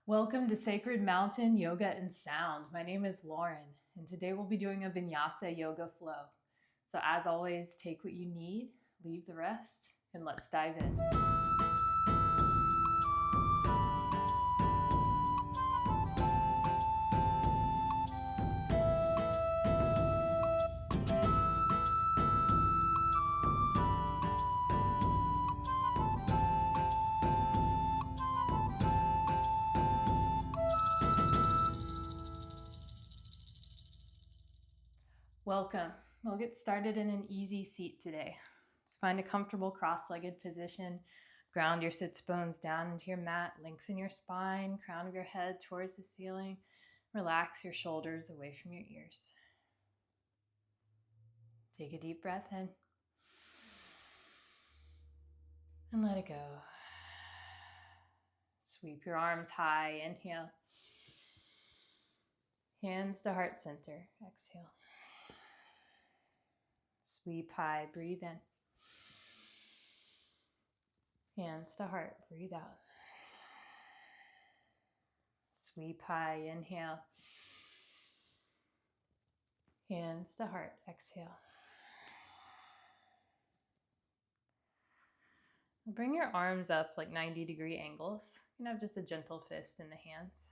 Welcome to Sacred Mountain Yoga and Sound. My name is Lauren, and today we'll be doing a Vinyasa yoga flow. So as always, take what you need, leave the rest, and let's dive in. Welcome. We'll get started in an easy seat today. Let's find a comfortable cross-legged position. Ground your sits bones down into your mat. Lengthen your spine, crown of your head towards the ceiling. Relax your shoulders away from your ears. Take a deep breath in. And let it go. Sweep your arms high. Inhale. Hands to heart center. Exhale. Sweep high. Breathe in. Hands to heart. Breathe out. Sweep high. Inhale. Hands to heart. Exhale. Bring your arms up like 90-degree angles. You can have just a gentle fist in the hands.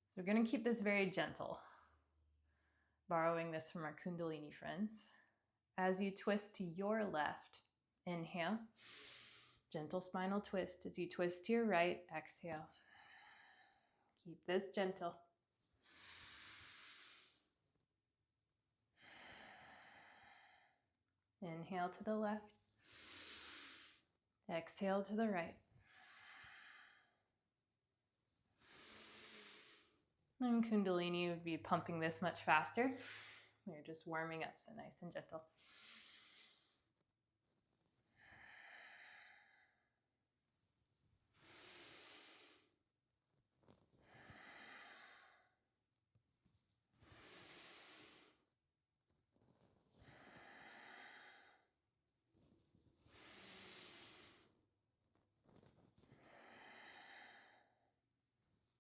So we're going to keep this very gentle. Borrowing this from our Kundalini friends. As you twist to your left, inhale. Gentle spinal twist. As you twist to your right, exhale. Keep this gentle. Inhale to the left. Exhale to the right. And Kundalini would be pumping this much faster. We're just warming up, so nice and gentle.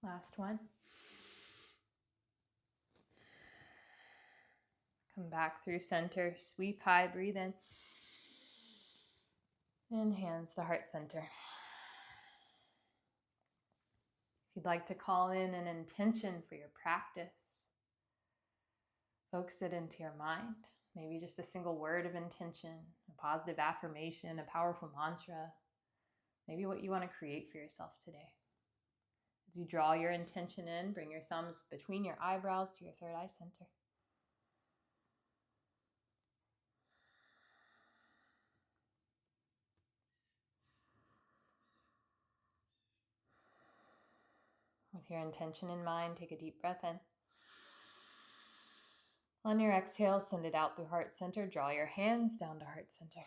Last one. Come back through center, sweep high, breathe in. And hands to heart center. If you'd like to call in an intention for your practice, focus it into your mind. Maybe just a single word of intention, a positive affirmation, a powerful mantra. Maybe what you want to create for yourself today. As you draw your intention in, bring your thumbs between your eyebrows to your third eye center. With your intention in mind, take a deep breath in. On your exhale, send it out through heart center. Draw your hands down to heart center.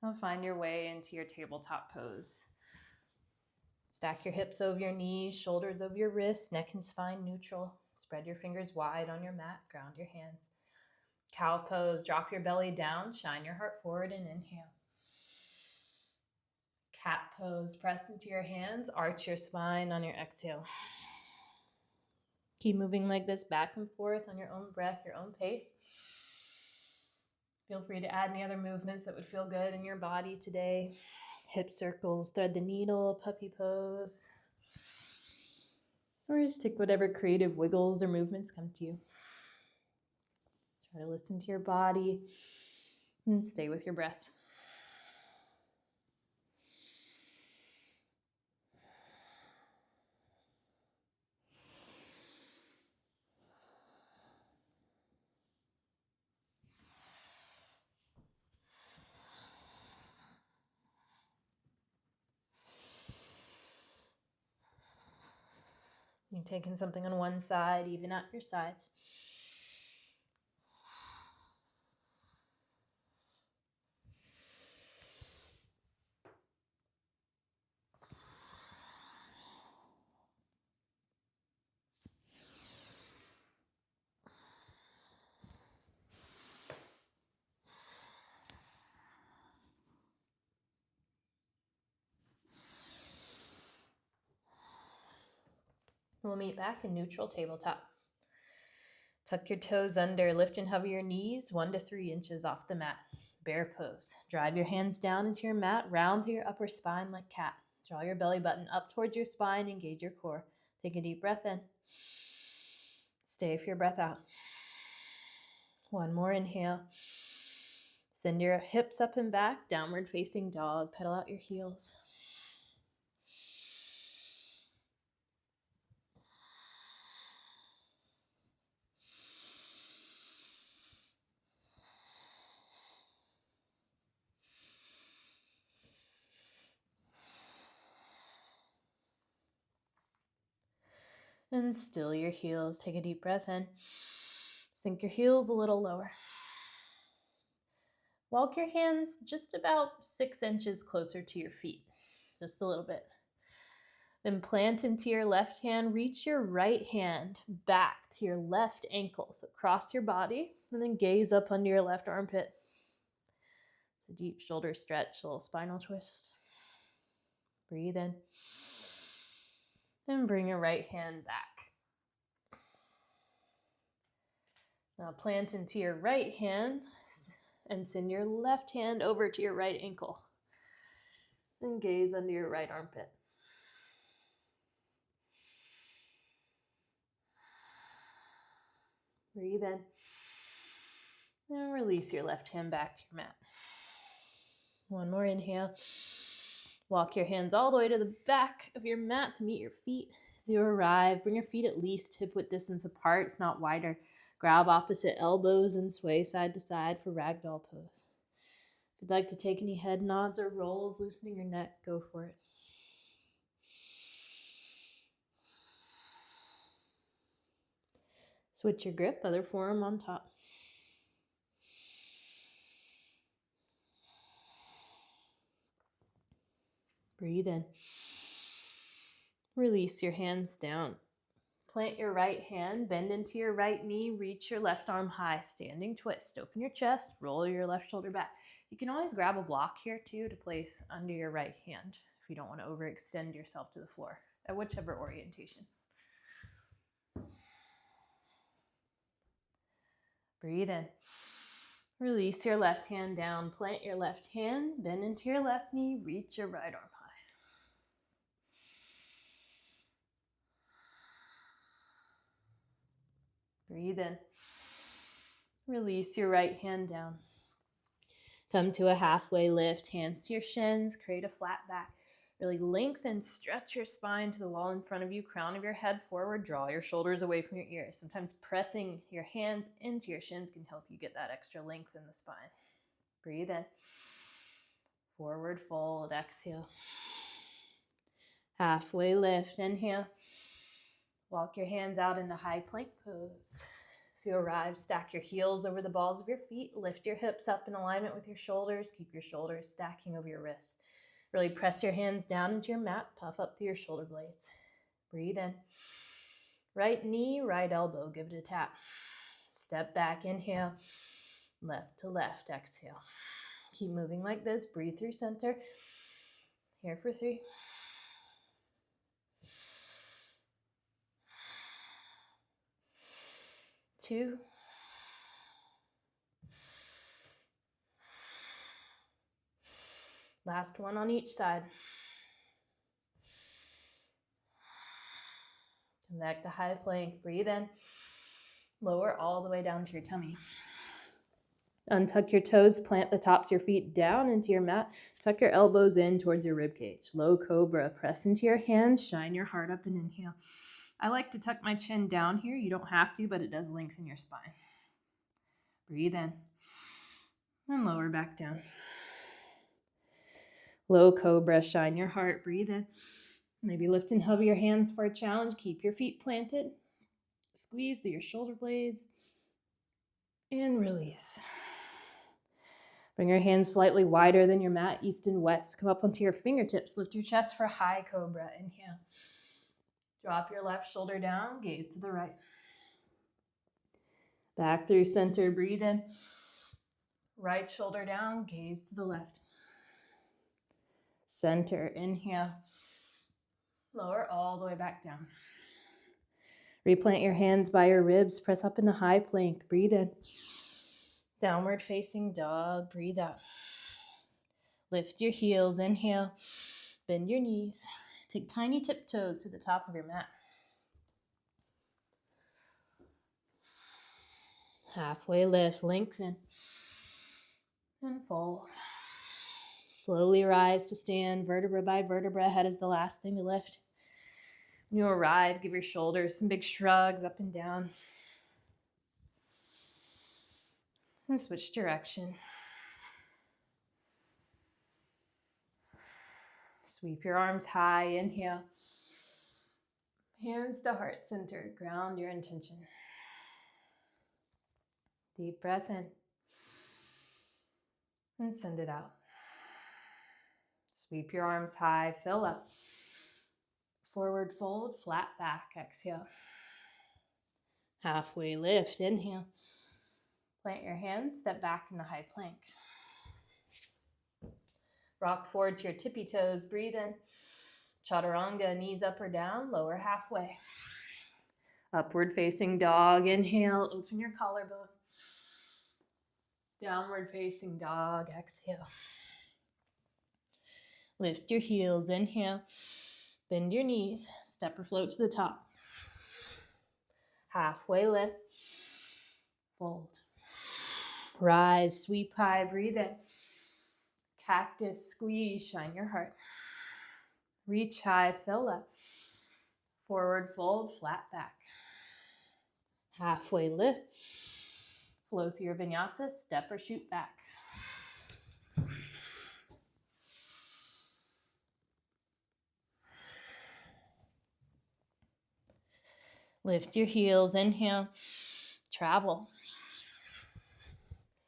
Now find your way into your tabletop pose. Stack your hips over your knees, shoulders over your wrists, neck and spine neutral. Spread your fingers wide on your mat, ground your hands. Cow pose, drop your belly down, shine your heart forward and inhale. Cat pose, press into your hands, arch your spine on your exhale. Keep moving like this back and forth on your own breath, your own pace. Feel free to add any other movements that would feel good in your body today. Hip circles, thread the needle, puppy pose. Or just take whatever creative wiggles or movements come to you. Try to listen to your body and stay with your breath. You're taking something on one side, even out your sides. We'll meet back in neutral tabletop. Tuck your toes under, lift and hover your knees 1 to 3 inches off the mat. Bear pose. Drive your hands down into your mat, round through your upper spine like cat. Draw your belly button up towards your spine, engage your core. Take a deep breath in. Stay for your breath out. One more inhale. Send your hips up and back, downward facing dog. Pedal out your heels. And still your heels. Take a deep breath in. Sink your heels a little lower. Walk your hands just about 6 inches closer to your feet. Just a little bit. Then plant into your left hand. Reach your right hand back to your left ankle. So cross your body and then gaze up under your left armpit. It's a deep shoulder stretch, a little spinal twist. Breathe in. And bring your right hand back. Now plant into your right hand and send your left hand over to your right ankle. And gaze under your right armpit. Breathe in. And release your left hand back to your mat. One more inhale. Walk your hands all the way to the back of your mat to meet your feet. As you arrive, bring your feet at least hip-width distance apart, if not wider. Grab opposite elbows and sway side to side for ragdoll pose. If you'd like to take any head nods or rolls, loosening your neck, go for it. Switch your grip, other forearm on top. Breathe in. Release your hands down. Plant your right hand, bend into your right knee, reach your left arm high, standing twist. Open your chest, roll your left shoulder back. You can always grab a block here too to place under your right hand if you don't want to overextend yourself to the floor, at whichever orientation. Breathe in. Release your left hand down, plant your left hand, bend into your left knee, reach your right arm high. Breathe in. Release your right hand down. Come to a halfway lift, hands to your shins, create a flat back. Really lengthen, stretch your spine to the wall in front of you, crown of your head forward, draw your shoulders away from your ears. Sometimes pressing your hands into your shins can help you get that extra length in the spine. Breathe in. Forward fold, exhale. Halfway lift, inhale. Walk your hands out into high plank pose. So you arrive, stack your heels over the balls of your feet, lift your hips up in alignment with your shoulders, keep your shoulders stacking over your wrists. Really press your hands down into your mat, puff up through your shoulder blades. Breathe in. Right knee, right elbow, give it a tap. Step back, inhale, left to left, exhale. Keep moving like this, breathe through center. Here for 3. 2. 'Last one on each side. Come back to high plank. Breathe in. Lower all the way down to your tummy. Untuck your toes. Plant the tops of your feet down into your mat. Tuck your elbows in towards your ribcage. Low cobra. Press into your hands. Shine your heart up and inhale. I like to tuck my chin down here. You don't have to, but it does lengthen your spine. Breathe in. And lower back down. Low cobra, shine your heart, breathe in. Maybe lift and hover your hands for a challenge. Keep your feet planted. Squeeze through your shoulder blades. And release. Bring your hands slightly wider than your mat, east and west. Come up onto your fingertips. Lift your chest for high cobra. Inhale. Drop your left shoulder down. Gaze to the right. Back through center. Breathe in. Right shoulder down. Gaze to the left. Center, inhale. Lower all the way back down. Replant your hands by your ribs. Press up into high plank. Breathe in. Downward facing dog. Breathe out. Lift your heels. Inhale. Bend your knees. Take tiny tiptoes to the top of your mat. Halfway lift. Lengthen. And fold. Slowly rise to stand. Vertebra by vertebra. Head is the last thing to lift. When you arrive, give your shoulders some big shrugs up and down. And switch direction. Sweep your arms high. Inhale. Hands to heart center. Ground your intention. Deep breath in. And send it out. Sweep your arms high. Fill up. Forward fold. Flat back. Exhale. Halfway lift. Inhale. Plant your hands. Step back into high plank. Rock forward to your tippy toes. Breathe in. Chaturanga, knees up or down, lower halfway. Upward facing dog. Inhale, open your collarbone. Downward facing dog. Exhale. Lift your heels. Inhale. Bend your knees. Step or float to the top. Halfway lift. Fold. Rise, sweep high. Breathe in. Cactus, squeeze, shine your heart. Reach high, fill up. Forward fold, flat back. Halfway lift. Flow through your vinyasa, step or shoot back. Lift your heels, inhale. Travel.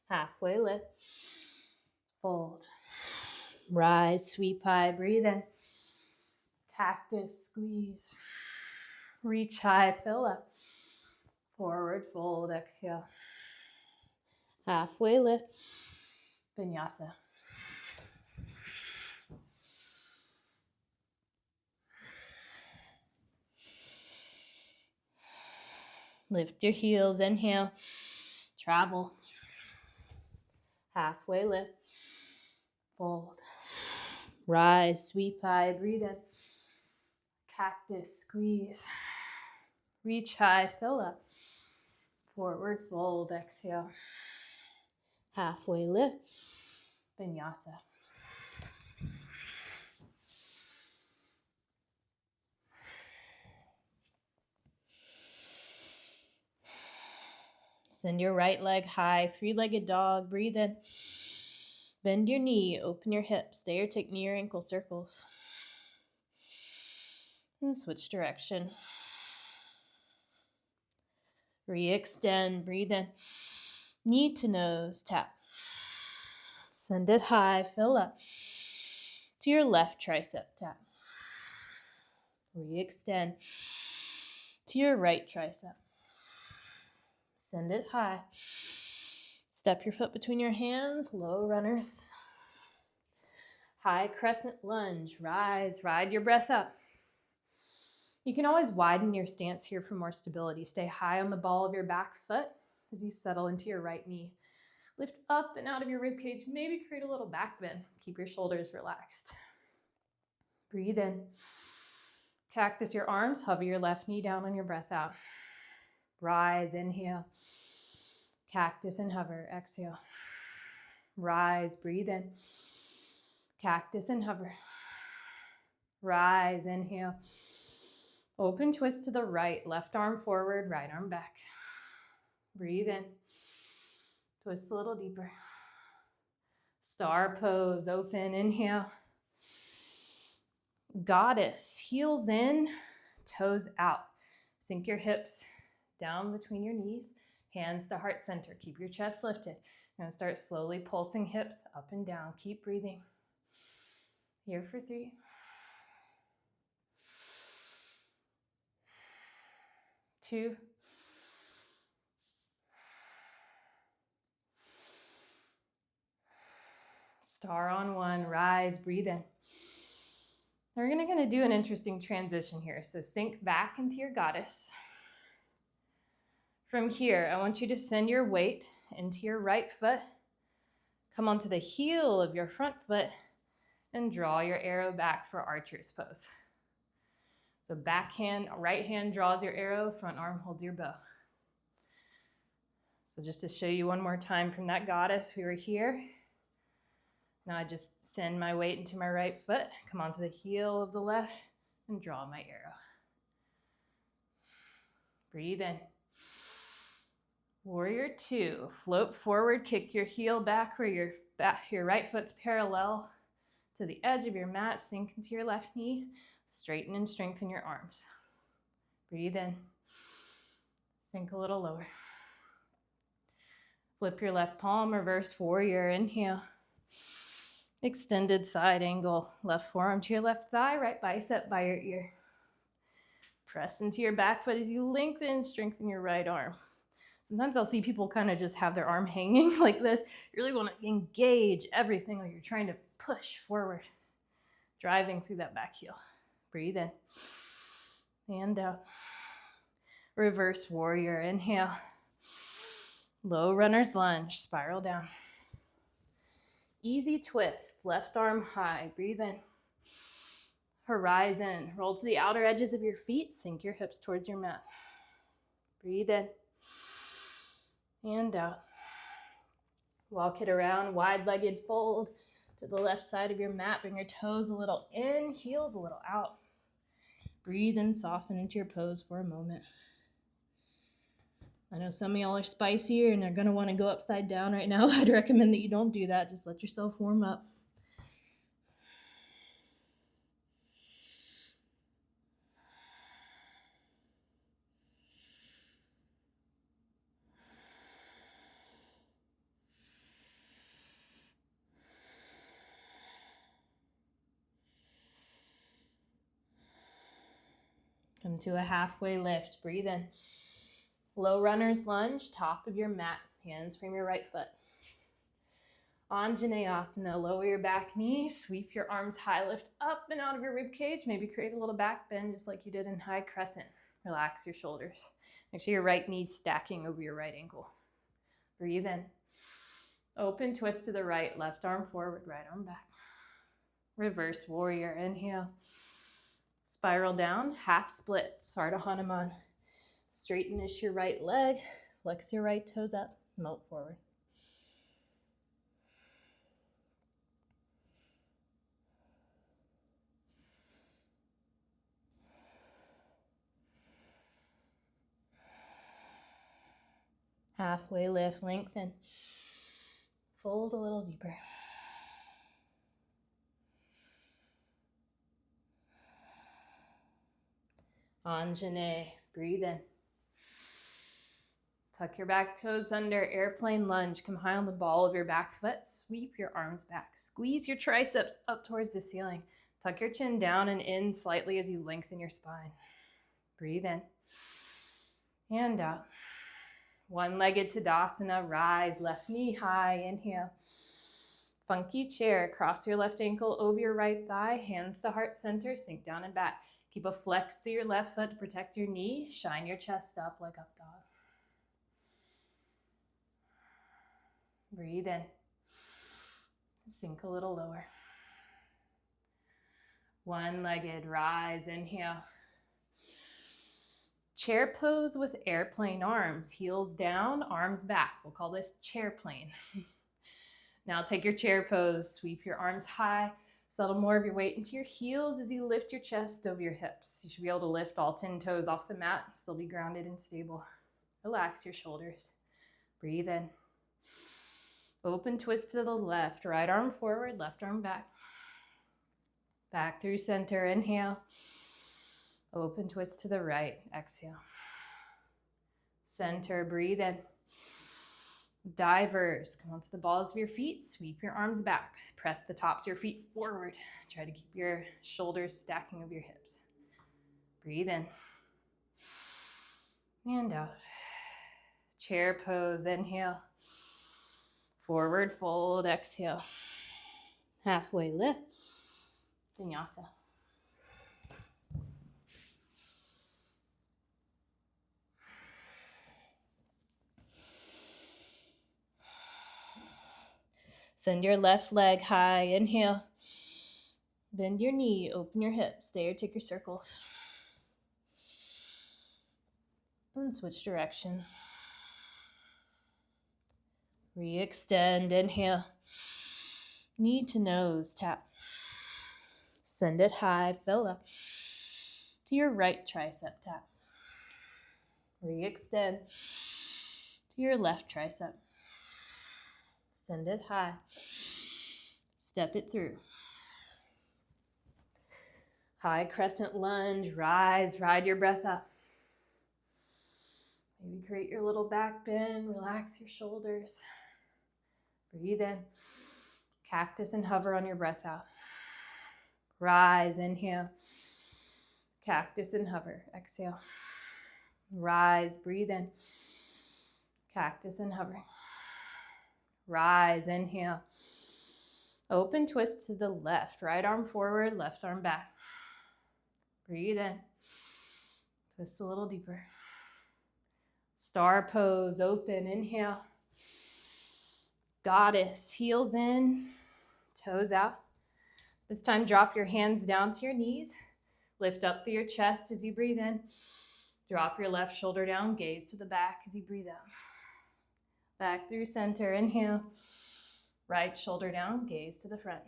Halfway lift. Fold. Rise, sweep high, breathe in. Cactus, squeeze. Reach high, fill up. Forward fold, exhale. Halfway lift. Vinyasa. Lift your heels, inhale. Travel. Halfway lift. Fold. Rise, sweep high, breathe in. Cactus, squeeze. Reach high, fill up. Forward fold, exhale. Halfway lift. Vinyasa. Send your right leg high, three-legged dog. Breathe in. Bend your knee, open your hips. Stay or take knee or ankle circles. And switch direction. Re-extend, breathe in. Knee to nose, tap. Send it high, fill up. To your left tricep, tap. Re-extend. To your right tricep. Send it high. Step your foot between your hands, low runners. High crescent lunge, rise, ride your breath up. You can always widen your stance here for more stability. Stay high on the ball of your back foot as you settle into your right knee. Lift up and out of your ribcage, maybe create a little back bend. Keep your shoulders relaxed. Breathe in. Cactus your arms, hover your left knee down on your breath out. Rise, inhale. Cactus and hover, exhale. Rise, breathe in. Cactus and hover. Rise, inhale. Open twist to the right, left arm forward, right arm back. Breathe in. Twist a little deeper. Star pose, open, inhale. Goddess, heels in, toes out. Sink your hips down between your knees, hands to heart center. Keep your chest lifted. You're going to start slowly pulsing hips up and down. Keep breathing. Here for 3. 2. Star on 1. Rise, breathe in. We're going to do an interesting transition here. So sink back into your goddess. From here, I want you to send your weight into your right foot. Come onto the heel of your front foot and draw your arrow back for archer's pose. So backhand, right hand draws your arrow, front arm holds your bow. So just to show you one more time from that goddess, we were here. Now I just send my weight into my right foot, come onto the heel of the left, and draw my arrow. Breathe in. Warrior two, float forward, kick your heel back where your right foot's parallel to the edge of your mat, sink into your left knee, straighten and strengthen your arms. Breathe in, sink a little lower. Flip your left palm, reverse warrior, inhale. Extended side angle, left forearm to your left thigh, right bicep by your ear. Press into your back foot as you lengthen and strengthen your right arm. Sometimes I'll see people kind of just have their arm hanging like this. You really want to engage everything like you're trying to push forward, driving through that back heel. Breathe in and out. Reverse warrior, inhale. Low runner's lunge, spiral down. Easy twist, left arm high, breathe in. Horizon, roll to the outer edges of your feet, sink your hips towards your mat. Breathe in and out. Walk it around, wide-legged fold to the left side of your mat. Bring your toes a little in, heels a little out. Breathe and soften into your pose for a moment. I know some of y'all are spicier and are going to want to go upside down right now. I'd recommend that you don't do that. Just let yourself warm up. Come to a halfway lift. Breathe in. Low runner's lunge, top of your mat. Hands from your right foot. Anjaneyasana, lower your back knee. Sweep your arms high, lift up and out of your rib cage. Maybe create a little back bend just like you did in high crescent. Relax your shoulders. Make sure your right knee's stacking over your right ankle. Breathe in. Open twist to the right. Left arm forward, right arm back. Reverse warrior. Inhale. Spiral down, half split, Sardha Hanuman. Straighten-ish your right leg, flex your right toes up, melt forward. Halfway lift, lengthen. Fold a little deeper. Anjane, breathe in. Tuck your back toes under, airplane lunge. Come high on the ball of your back foot. Sweep your arms back. Squeeze your triceps up towards the ceiling. Tuck your chin down and in slightly as you lengthen your spine. Breathe in and out. One-legged Tadasana, rise, left knee high, inhale. Funky chair, cross your left ankle over your right thigh, hands to heart center, sink down and back. Keep a flex through your left foot to protect your knee. Shine your chest up like up dog. Breathe in. Sink a little lower. One-legged rise, inhale. Chair pose with airplane arms. Heels down, arms back. We'll call this chair plane. Now take your chair pose. Sweep your arms high. Settle more of your weight into your heels as you lift your chest over your hips. You should be able to lift all 10 toes off the mat, still be grounded and stable. Relax your shoulders. Breathe in. Open twist to the left. Right arm forward, left arm back. Back through center. Inhale. Open twist to the right. Exhale. Center. Breathe in. Divers. Come onto the balls of your feet. Sweep your arms back. Press the tops of your feet forward. Try to keep your shoulders stacking over your hips. Breathe in. And out. Chair pose. Inhale. Forward fold. Exhale. Halfway lift. Vinyasa. Send your left leg high. Inhale. Bend your knee, open your hips, stay or take your circles. And switch direction. Re-extend, inhale. Knee to nose, tap. Send it high, fill up. To your right tricep, tap. Re-extend. To your left tricep. Send it high. Step it through. High crescent lunge, rise, ride your breath up. Maybe create your little back bend, relax your shoulders. Breathe in. Cactus and hover on your breath out. Rise, inhale. Cactus and hover, exhale. Rise, breathe in. Cactus and hover. Rise, inhale. Open twist to the left. Right arm forward, left arm back. Breathe in. Twist a little deeper. Star pose, open, inhale. Goddess, heels in, toes out. This time drop your hands down to your knees. Lift up through your chest as you breathe in. Drop your left shoulder down, gaze to the back as you breathe out. Back through center, inhale. Right shoulder down, gaze to the front.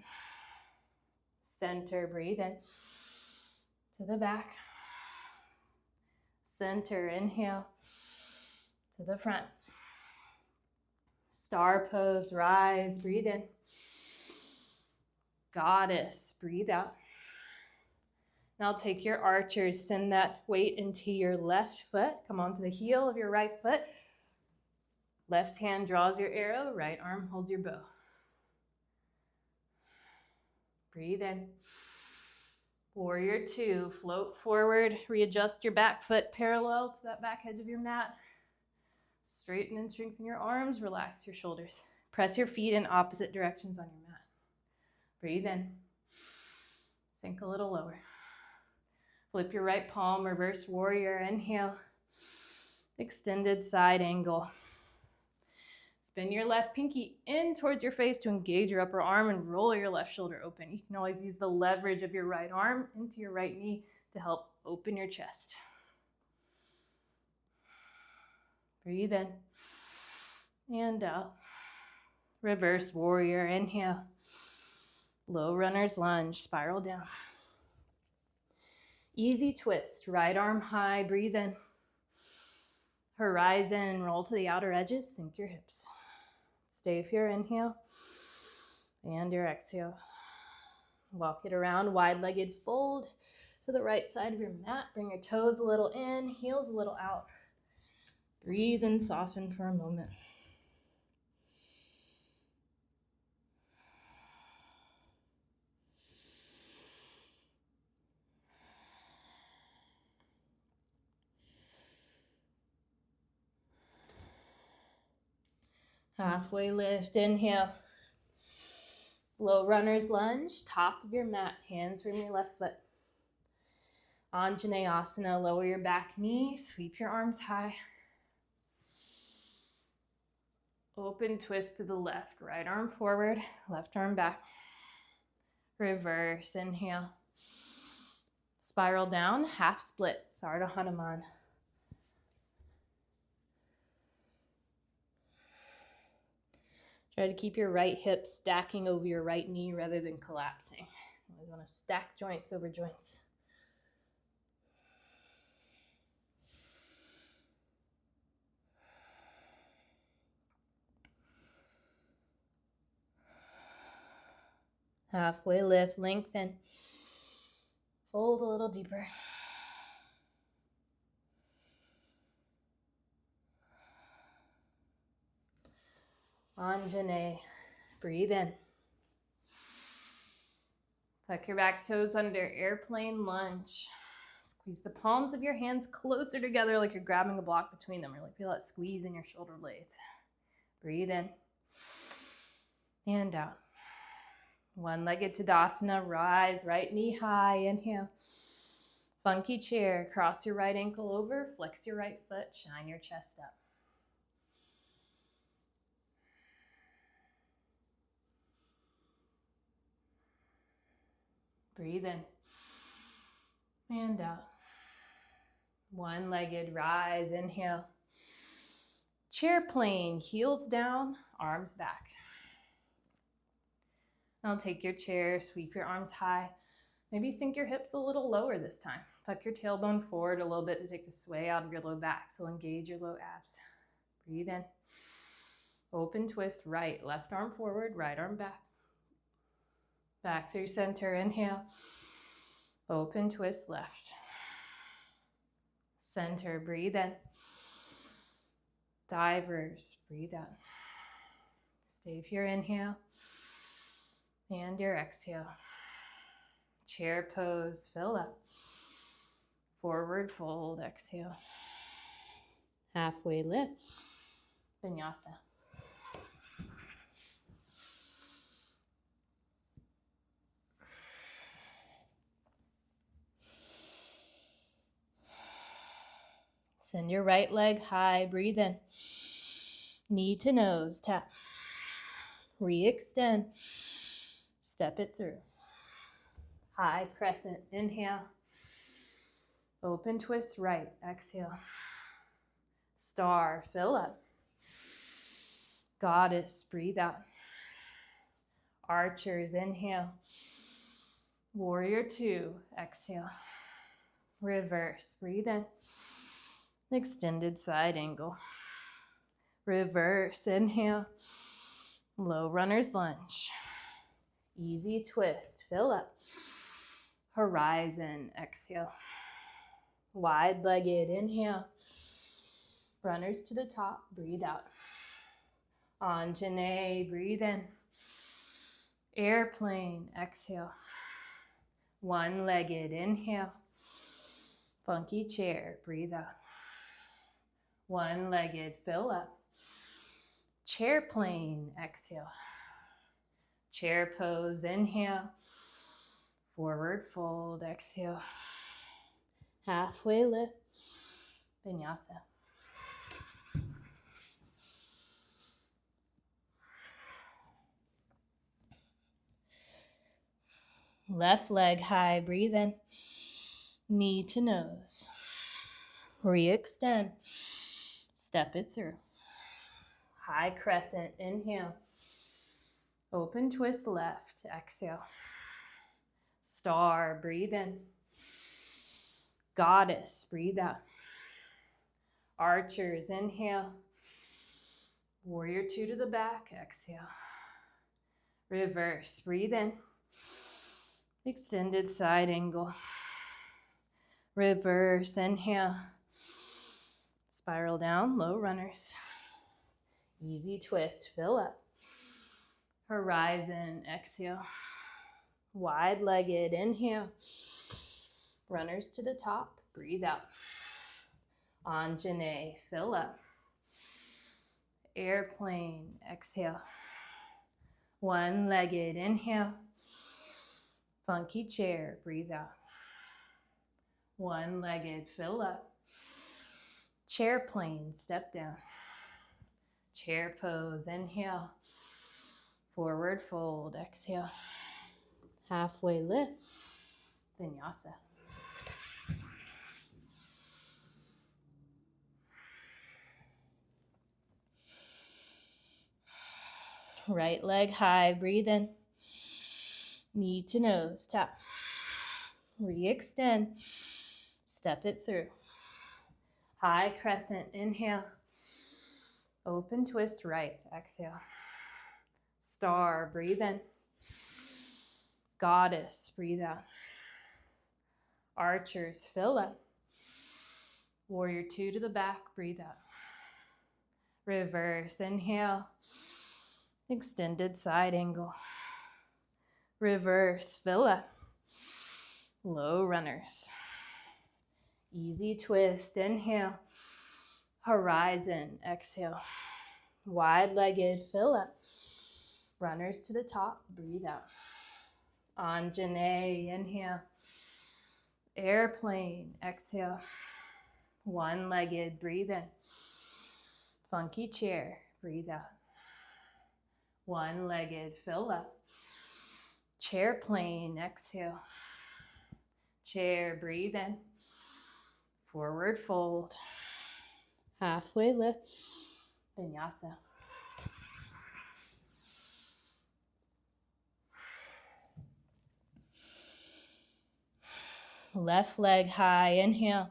Center, breathe in. To the back. Center, inhale. To the front. Star pose, rise, breathe in. Goddess, breathe out. Now take your archers, send that weight into your left foot. Come onto the heel of your right foot. Left hand draws your arrow, right arm holds your bow. Breathe in. Warrior two, float forward, readjust your back foot parallel to that back edge of your mat. Straighten and strengthen your arms, relax your shoulders. Press your feet in opposite directions on your mat. Breathe in. Sink a little lower. Flip your right palm, reverse warrior, inhale. Extended side angle. Spin your left pinky in towards your face to engage your upper arm and roll your left shoulder open. You can always use the leverage of your right arm into your right knee to help open your chest. Breathe in and out. Reverse warrior, inhale. Low runner's lunge, spiral down. Easy twist, right arm high, breathe in. Horizon, roll to the outer edges, sink your hips. Stay for your inhale and your exhale. Walk it around, wide-legged fold to the right side of your mat. Bring your toes a little in, heels a little out. Breathe and soften for a moment. Halfway lift, inhale. Low runner's lunge, top of your mat, hands from your left foot. Anjaneyasana, lower your back knee, sweep your arms high. Open twist to the left, right arm forward, left arm back. Reverse, inhale. Spiral down, half split, Sardha Hanuman. Try to keep your right hip stacking over your right knee rather than collapsing. You always want to stack joints over joints. Halfway lift, lengthen. Fold a little deeper. Anjane, breathe in. Tuck your back toes under, airplane lunge. Squeeze the palms of your hands closer together like you're grabbing a block between them. Really feel that squeeze in your shoulder blades. Breathe in and out. One-legged Tadasana, rise, right knee high, inhale. Funky chair, cross your right ankle over, flex your right foot, shine your chest up. Breathe in and out. One-legged rise, inhale. Chair plane, heels down, arms back. Now take your chair, sweep your arms high. Maybe sink your hips a little lower this time. Tuck your tailbone forward a little bit to take the sway out of your low back, so engage your low abs. Breathe in. Open twist right, left arm forward, right arm back. Back through center, inhale. Open twist left. Center, breathe in. Divers, breathe out. Stay for your inhale and your exhale. Chair pose, fill up. Forward fold, exhale. Halfway lift, Vinyasa. Send your right leg high, breathe in. Knee to nose, tap. Re-extend, step it through. High crescent, inhale. Open twist right, exhale. Star, fill up. Goddess, breathe out. Archers, inhale. Warrior two, exhale. Reverse, breathe in. Extended side angle. Reverse, inhale. Low runner's lunge. Easy twist, fill up. Horizon, exhale. Wide-legged, inhale. Runners to the top, breathe out. Anjane, breathe in. Airplane, exhale. One-legged, inhale. Funky chair, breathe out. One-legged, fill up. Chair plane, exhale. Chair pose, inhale. Forward fold, exhale. Halfway lift, Vinyasa. Left leg high, breathe in. Knee to nose. Re-extend. Step it through. High crescent, inhale. Open twist left, exhale. Star, breathe in. Goddess, breathe out. Archers, inhale. Warrior two to the back, exhale. Reverse, breathe in. Extended side angle. Reverse, inhale. Spiral down, low runners. Easy twist, fill up. Horizon, exhale. Wide-legged, inhale. Runners to the top, breathe out. Anjane, fill up. Airplane, exhale. One-legged, inhale. Funky chair, breathe out. One-legged, fill up. Chair plane, step down. Chair pose, inhale. Forward fold, exhale. Halfway lift, Vinyasa. Right leg high, breathe in. Knee to nose, tap. Re-extend, step it through. High crescent, inhale. Open twist right, exhale. Star, breathe in. Goddess, breathe out. Archers, fill up. Warrior two to the back, breathe out. Reverse, inhale. Extended side angle. Reverse, fill up. Low runners. Easy twist, inhale. Horizon, exhale. Wide-legged, fill up. Runners to the top, breathe out. Anjane, inhale. Airplane, exhale. One-legged, breathe in. Funky chair, breathe out. One-legged, fill up. Chair plane, exhale. Chair, breathe in. Forward fold. Halfway lift. Vinyasa. Left leg high, inhale,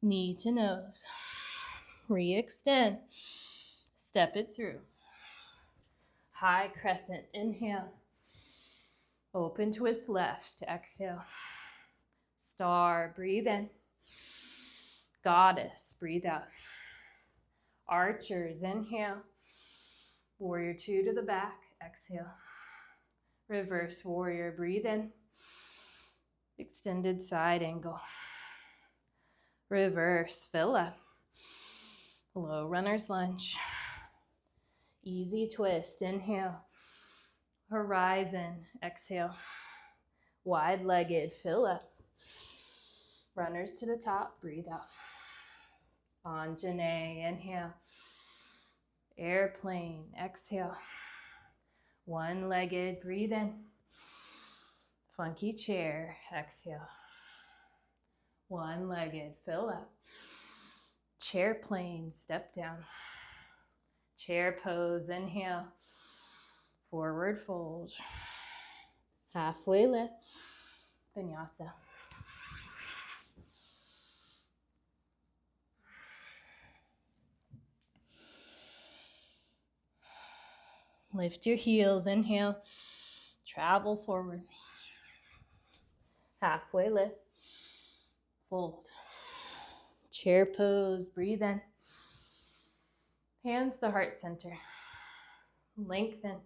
knee to nose. Re-extend, step it through. High crescent, inhale. Open twist left, exhale. Star, breathe in. Goddess, breathe out. Archers, inhale. Warrior two to the back, exhale. Reverse warrior, breathe in. Extended side angle. Reverse, fill up. Low runner's lunge. Easy twist, inhale. Horizon, exhale. Wide-legged, fill up. Runners to the top, breathe out. Anjane, inhale. Airplane, exhale. One-legged, breathe in. Funky chair, exhale. One-legged, fill up. Chair plane, step down. Chair pose, inhale. Forward fold. Halfway lift. Vinyasa. Lift your heels, inhale. Travel forward. Halfway lift. Fold. Chair pose, breathe in. Hands to heart center. Lengthen.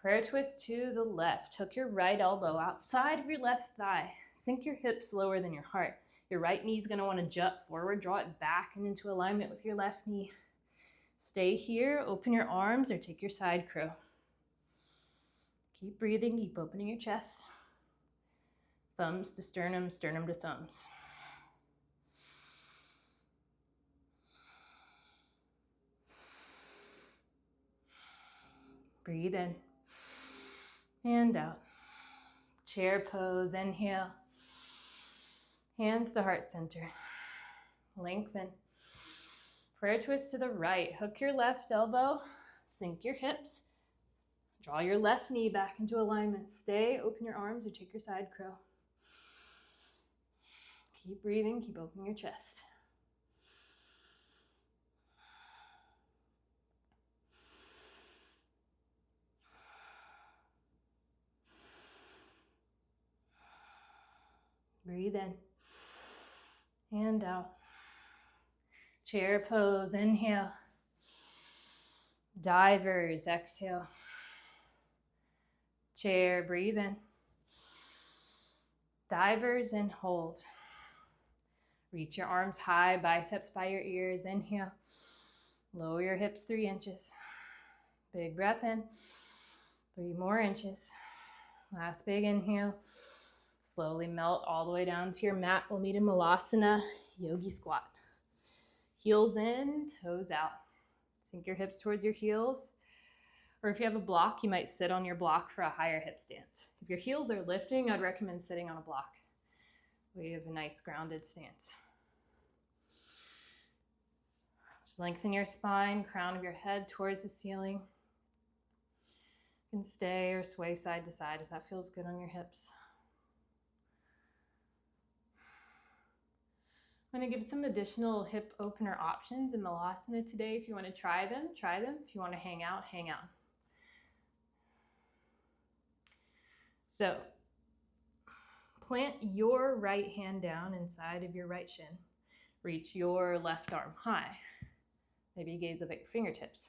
Prayer twist to the left. Hook your right elbow outside of your left thigh. Sink your hips lower than your heart. Your right knee is going to want to jut forward. Draw it back and into alignment with your left knee. Stay here. Open your arms or take your side crow. Keep breathing. Keep opening your chest. Thumbs to sternum, sternum to thumbs. Breathe in and out. Chair pose, inhale. Hands to heart center. Lengthen. Prayer twist to the right. Hook your left elbow. Sink your hips. Draw your left knee back into alignment. Stay, open your arms or take your side crow. Keep breathing, keep opening your chest. Breathe in and out. Chair pose, inhale. Divers, exhale. Chair, breathe in. Divers and hold. Reach your arms high, biceps by your ears, inhale. Lower your hips 3 inches. Big breath in. 3 more inches. Last big inhale. Slowly melt all the way down to your mat. We'll meet in Malasana, yogi squat. Heels in, toes out. Sink your hips towards your heels. Or if you have a block, you might sit on your block for a higher hip stance. If your heels are lifting, I'd recommend sitting on a block. We have a nice grounded stance. Just lengthen your spine, crown of your head towards the ceiling. You can stay or sway side to side if that feels good on your hips. I'm going to give some additional hip opener options in Malasana today. If you want to try them, try them. If you want to hang out, hang out. So, plant your right hand down inside of your right shin. Reach your left arm high. Maybe gaze up at your fingertips.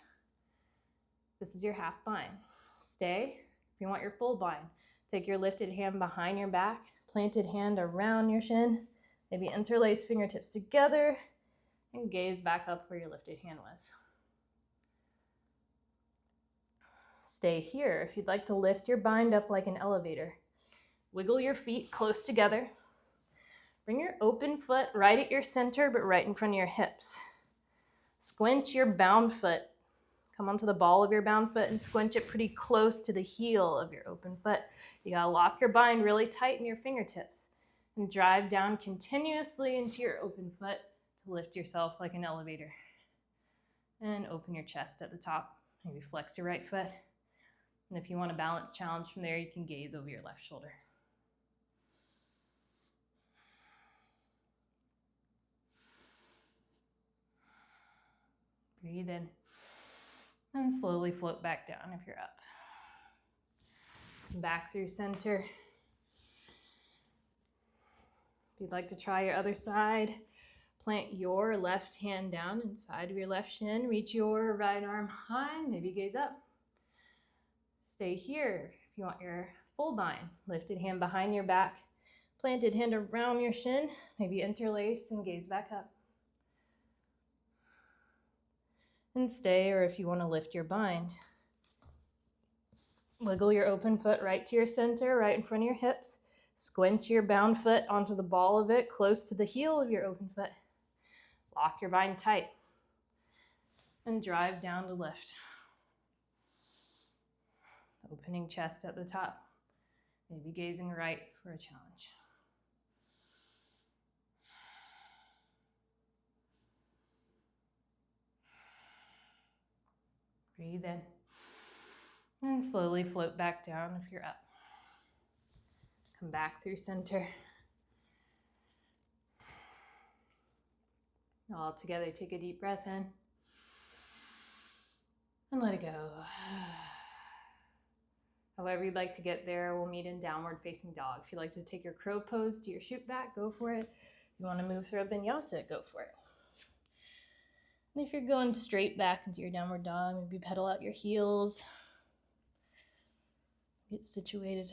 This is your half bind. Stay. If you want your full bind, take your lifted hand behind your back, planted hand around your shin. Maybe interlace fingertips together and gaze back up where your lifted hand was. Stay here. If you'd like to lift your bind up like an elevator, wiggle your feet close together. Bring your open foot right at your center, but right in front of your hips. Squint your bound foot Come onto the ball of your bound foot and squinch it pretty close to the heel of your open foot. You gotta lock your bind really tight in your fingertips and drive down continuously into your open foot to lift yourself like an elevator. And open your chest at the top. Maybe flex your right foot. And if you want a balance challenge from there, you can gaze over your left shoulder. Breathe in and slowly float back down if you're up. Back through center. If you'd like to try your other side, plant your left hand down inside of your left shin. Reach your right arm high, maybe gaze up. Stay here if you want your full bind. Lifted hand behind your back, planted hand around your shin, maybe interlace and gaze back up. And stay, or if you want to lift your bind, wiggle your open foot right to your center, right in front of your hips. Squint your bound foot onto the ball of it, close to the heel of your open foot. Lock your bind tight and drive down to lift. Opening chest at the top, maybe gazing right for a challenge. Breathe in and slowly float back down if you're up. Come back through center. All together, take a deep breath in and let it go. However you'd like to get there, we'll meet in downward facing dog. If you'd like to take your crow pose to your shoot back, go for it. If you want to move through a vinyasa, go for it. And if you're going straight back into your downward dog, maybe pedal out your heels. Get situated.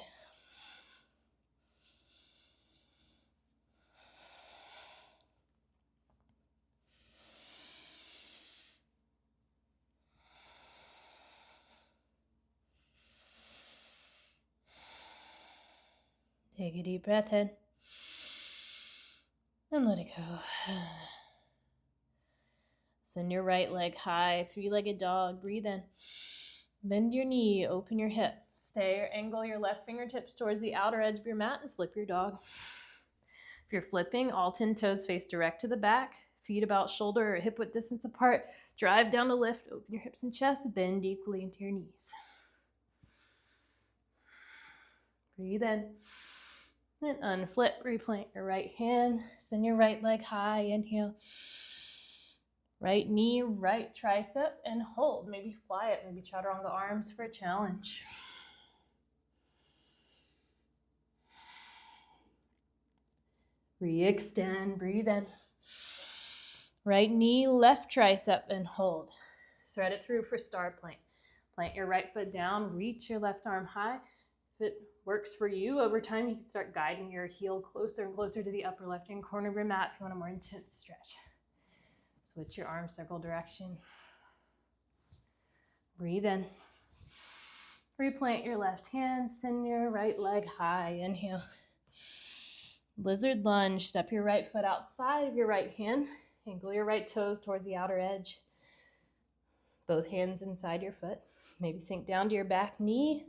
Take a deep breath in and let it go. Send your right leg high, three-legged dog. Breathe in. Bend your knee, open your hip. Stay or angle your left fingertips towards the outer edge of your mat and flip your dog. If you're flipping, all 10 toes face direct to the back, feet about shoulder or hip width distance apart. Drive down to lift, open your hips and chest, bend equally into your knees. Breathe in. Then unflip, replant your right hand, send your right leg high, inhale. Right knee, right tricep, and hold. Maybe fly it, maybe chaturanga arms for a challenge. Re-extend, breathe in. Right knee, left tricep, and hold. Thread it through for star plank. Plant your right foot down, reach your left arm high. If it works for you, over time you can start guiding your heel closer and closer to the upper left-hand corner of your mat if you want a more intense stretch. Switch your arm circle direction. Breathe in. Replant your left hand, send your right leg high, inhale. Lizard lunge, step your right foot outside of your right hand, angle your right toes towards the outer edge. Both hands inside your foot. Maybe sink down to your back knee,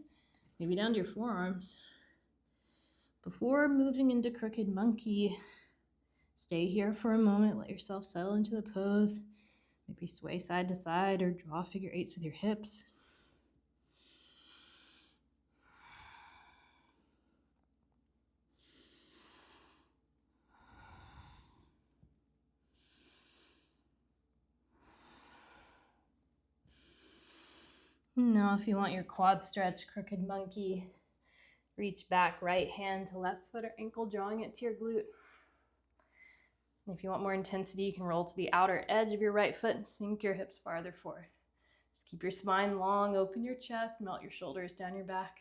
maybe down to your forearms. Before moving into crooked monkey, stay here for a moment, let yourself settle into the pose. Maybe sway side to side or draw figure eights with your hips. Now, if you want your quad stretch, crooked monkey, reach back, right hand to left foot or ankle, drawing it to your glute. And if you want more intensity, you can roll to the outer edge of your right foot and sink your hips farther forward. Just keep your spine long, open your chest, melt your shoulders down your back.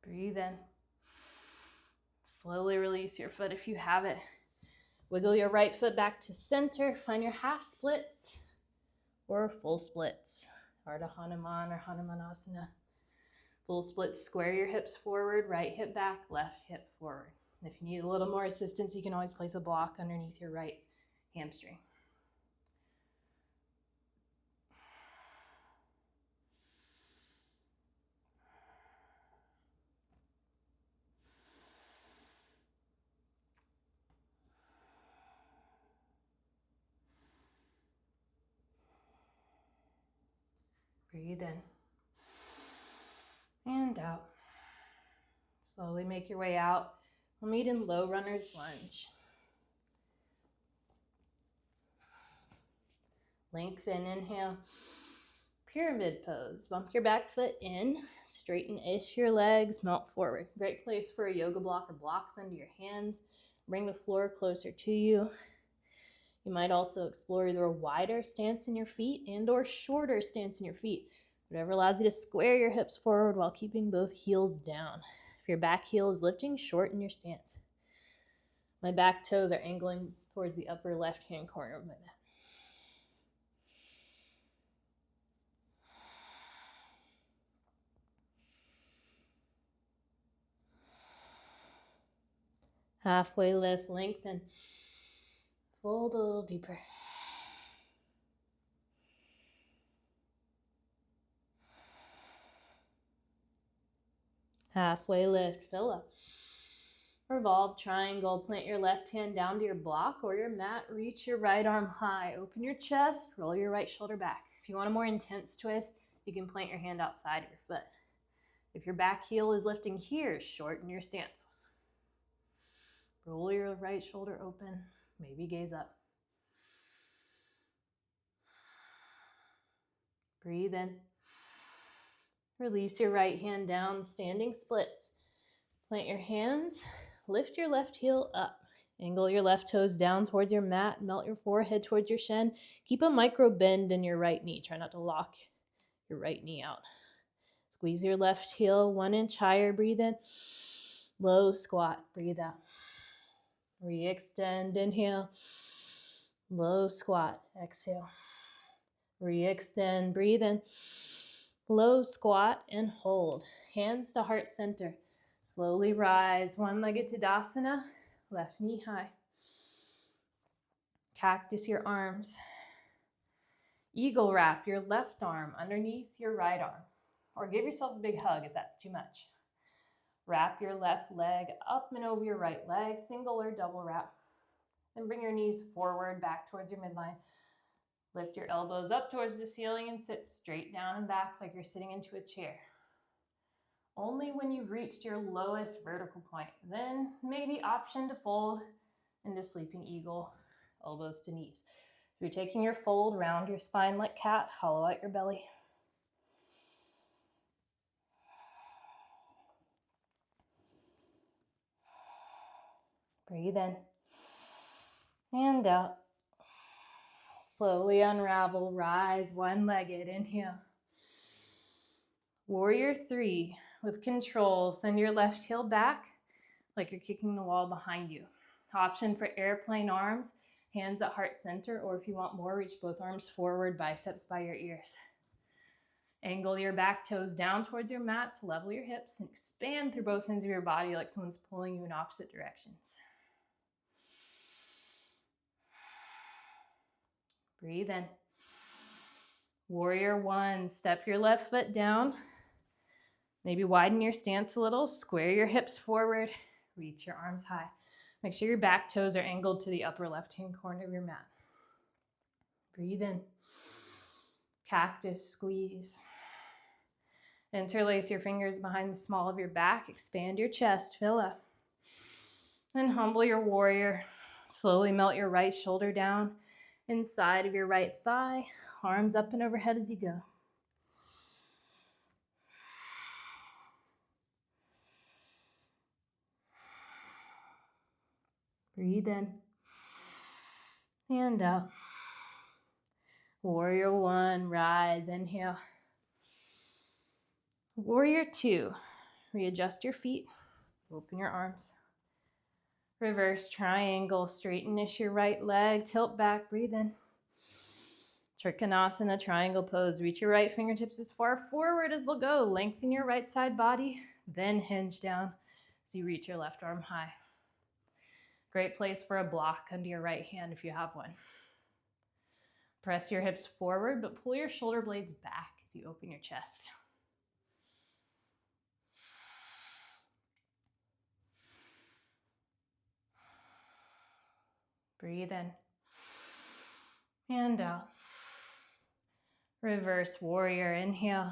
Breathe in. Slowly release your foot if you have it. Wiggle your right foot back to center. Find your half splits or full splits. Ardha Hanuman or Hanumanasana. Full splits, square your hips forward, right hip back, left hip forward. If you need a little more assistance, you can always place a block underneath your right hamstring. Breathe in and out. Slowly make your way out. We'll meet in low runner's lunge. Lengthen, inhale. Pyramid pose. Bump your back foot in, straighten-ish your legs, melt forward. Great place for a yoga block or blocks under your hands. Bring the floor closer to you. You might also explore either a wider stance in your feet and or shorter stance in your feet. Whatever allows you to square your hips forward while keeping both heels down. If your back heel is lifting, shorten your stance. My back toes are angling towards the upper left-hand corner of my mat. Halfway lift, lengthen. Fold a little deeper. Halfway lift, fill up. Revolve triangle, plant your left hand down to your block or your mat, reach your right arm high, open your chest, roll your right shoulder back. If you want a more intense twist, you can plant your hand outside of your foot. If your back heel is lifting here, shorten your stance. Roll your right shoulder open, maybe gaze up. Breathe in. Release your right hand down, standing splits. Plant your hands, lift your left heel up. Angle your left toes down towards your mat, melt your forehead towards your shin. Keep a micro bend in your right knee. Try not to lock your right knee out. Squeeze your left heel 1 inch higher, breathe in. Low squat, breathe out. Re-extend, inhale. Low squat, exhale. Re-extend, breathe in. Low squat and hold. Hands to heart center. Slowly rise, one-legged Tadasana, left knee high. Cactus your arms. Eagle wrap your left arm underneath your right arm. Or give yourself a big hug if that's too much. Wrap your left leg up and over your right leg, single or double wrap. Then bring your knees forward, back towards your midline. Lift your elbows up towards the ceiling and sit straight down and back like you're sitting into a chair. Only when you've reached your lowest vertical point, then maybe option to fold into sleeping eagle, elbows to knees. If you're taking your fold, round your spine like cat, hollow out your belly. Breathe in and out. Slowly unravel, rise, one-legged, inhale. Warrior 3, with control, send your left heel back like you're kicking the wall behind you. Option for airplane arms, hands at heart center, or if you want more, reach both arms forward, biceps by your ears. Angle your back toes down towards your mat to level your hips and expand through both ends of your body like someone's pulling you in opposite directions. Breathe in. Warrior 1, step your left foot down. Maybe widen your stance a little, square your hips forward, reach your arms high. Make sure your back toes are angled to the upper left-hand corner of your mat. Breathe in. Cactus squeeze. Interlace your fingers behind the small of your back, expand your chest, fill up. Then humble your warrior. Slowly melt your right shoulder down inside of your right thigh, arms up and overhead as you go. Breathe in and out. Warrior 1, rise, inhale. Warrior 2, readjust your feet, open your arms. Reverse triangle, straighten-ish your right leg, tilt back, breathe in. Trikonasana, triangle pose. Reach your right fingertips as far forward as they'll go. Lengthen your right side body, then hinge down as you reach your left arm high. Great place for a block under your right hand if you have one. Press your hips forward, but pull your shoulder blades back as you open your chest. Breathe in and out. Reverse warrior, inhale.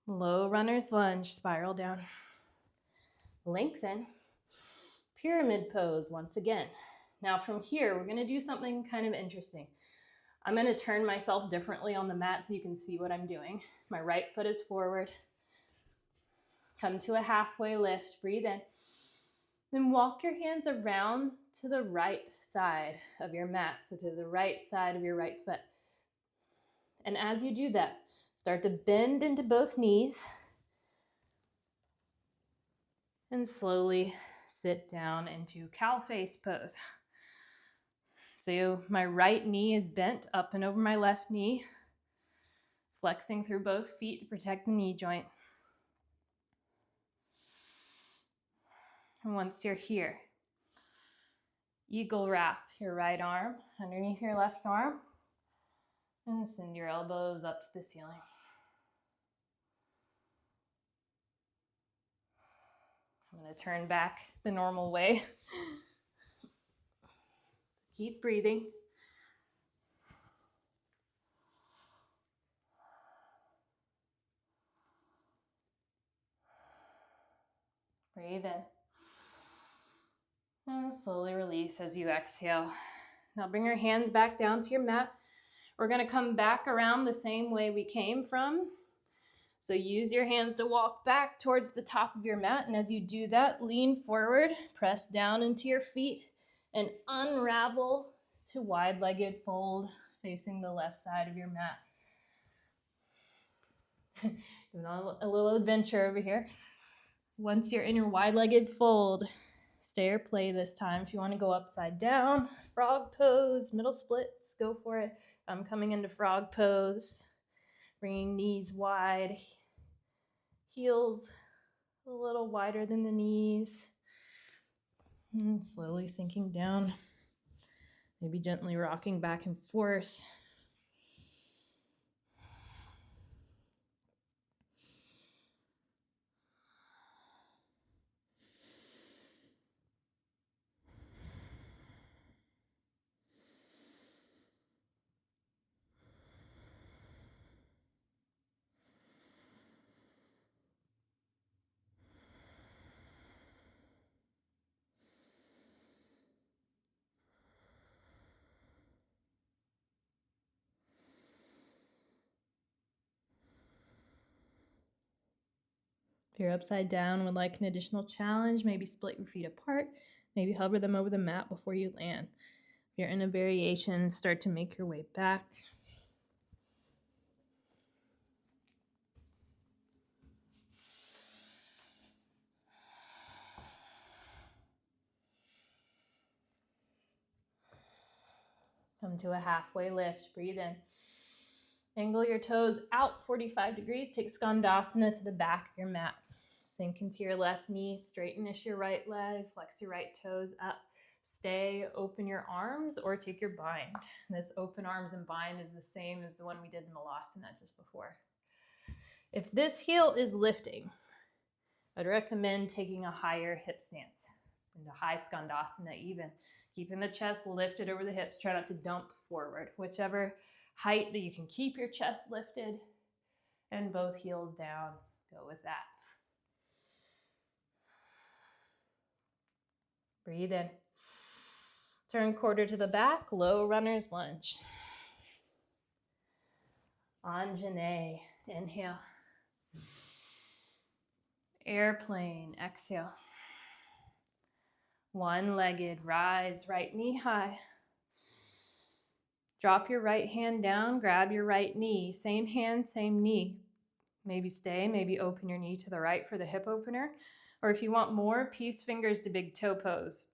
Low runner's lunge, spiral down. Lengthen. Pyramid pose once again. Now from here, we're gonna do something kind of interesting. I'm gonna turn myself differently on the mat so you can see what I'm doing. My right foot is forward. Come to a halfway lift, breathe in. Then walk your hands around to the right side of your mat, so to the right side of your right foot. And as you do that, start to bend into both knees and slowly sit down into cow face pose. So my right knee is bent up and over my left knee, flexing through both feet to protect the knee joint. And once you're here, eagle wrap your right arm underneath your left arm and send your elbows up to the ceiling. I'm going to turn back the normal way. Keep breathing. Breathe in. And slowly release as you exhale. Now bring your hands back down to your mat. We're going to come back around the same way we came from. So use your hands to walk back towards the top of your mat. And as you do that, lean forward, press down into your feet, and unravel to wide-legged fold facing the left side of your mat. Doing a little adventure over here. Once you're in your wide-legged fold, stay or play this time. If you want to go upside down, frog pose, middle splits, go for it. I'm coming into frog pose, bringing knees wide, heels a little wider than the knees, and slowly sinking down, maybe gently rocking back and forth. If you're upside down, would like an additional challenge, maybe split your feet apart, maybe hover them over the mat before you land. If you're in a variation, start to make your way back. Come to a halfway lift, breathe in. Angle your toes out 45 degrees, take Skandasana to the back of your mat. Sink into your left knee, straighten-ish your right leg, flex your right toes up. Stay, open your arms, or take your bind. This open arms and bind is the same as the one we did in Malasana just before. If this heel is lifting, I'd recommend taking a higher hip stance, into high Skandasana even. Keeping the chest lifted over the hips, try not to dump forward. Whichever height that you can keep your chest lifted and both heels down, go with that. Breathe in. Turn quarter to the back, low runner's lunge. Anjane, inhale. Airplane, exhale. One-legged, rise, right knee high. Drop your right hand down, grab your right knee. Same hand, same knee. Maybe stay, maybe open your knee to the right for the hip opener. Or if you want more, peace fingers to big toe pose.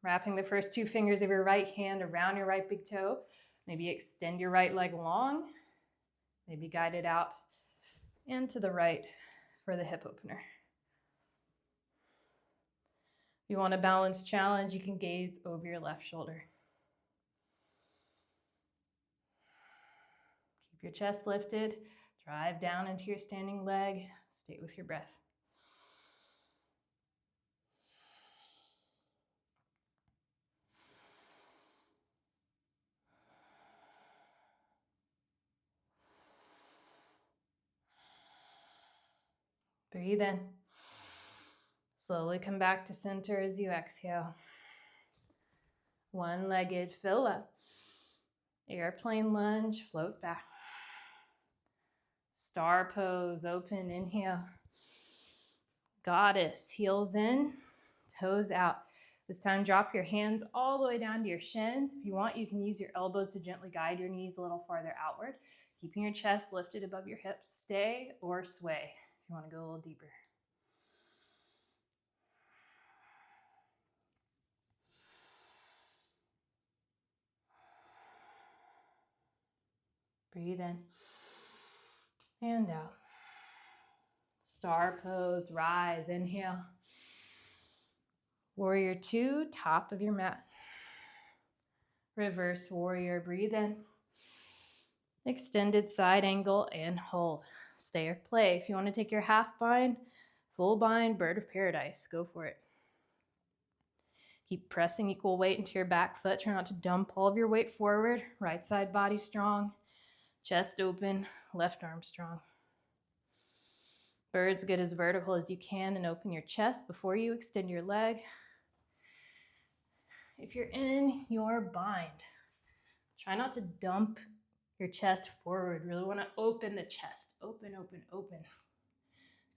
Wrapping the first two fingers of your right hand around your right big toe. Maybe extend your right leg long. Maybe guide it out and to the right for the hip opener. If you want a balanced challenge, you can gaze over your left shoulder. Keep your chest lifted. Drive down into your standing leg. Stay with your breath. Breathe in. Slowly come back to center as you exhale. One-legged, fill up. Airplane lunge, float back. Star pose, open, inhale. Goddess, heels in, toes out. This time, drop your hands all the way down to your shins. If you want, you can use your elbows to gently guide your knees a little farther outward, keeping your chest lifted above your hips. Stay or sway if you want to go a little deeper. Breathe in and out. Star pose, rise, inhale. Warrior 2, top of your mat. Reverse warrior, breathe in. Extended side angle and hold. Stay or play. If you want to take your half bind, full bind, bird of paradise, go for it. Keep pressing equal weight into your back foot. Try not to dump all of your weight forward. Right side body strong. Chest open, left arm strong. Birds get as vertical as you can and open your chest before you extend your leg. If you're in your bind, try not to dump your chest forward. Really want to open the chest. Open, open, open.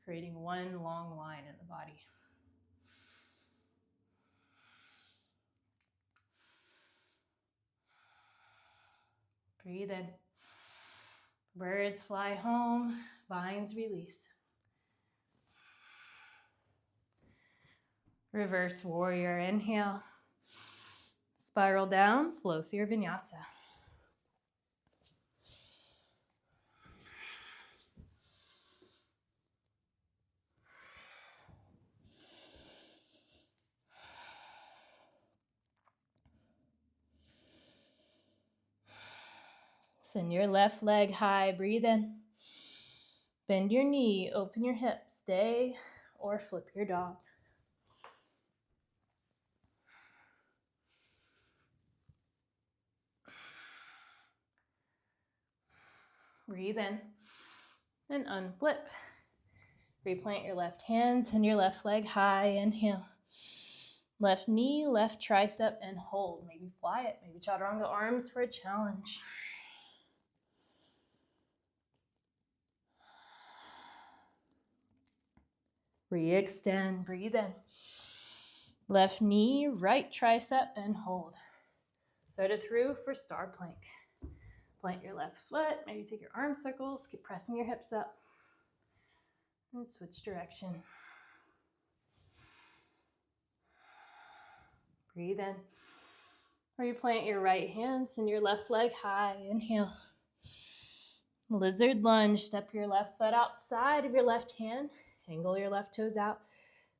Creating one long line in the body. Breathe in. Birds fly home, binds release. Reverse warrior, inhale. Spiral down, flow through your vinyasa. Send your left leg high, breathe in. Bend your knee, open your hips, stay or flip your dog. Breathe in and unflip. Replant your left hands and your left leg high, inhale. Left knee, left tricep, and hold. Maybe fly it, maybe chaturanga arms for a challenge. Re-extend, breathe in. Left knee, right tricep, and hold. Thread it through for star plank. Plant your left foot, maybe take your arm circles, keep pressing your hips up, and switch direction. Breathe in. Or you plant your right hands and your left leg high, inhale. Lizard lunge, step your left foot outside of your left hand, angle your left toes out,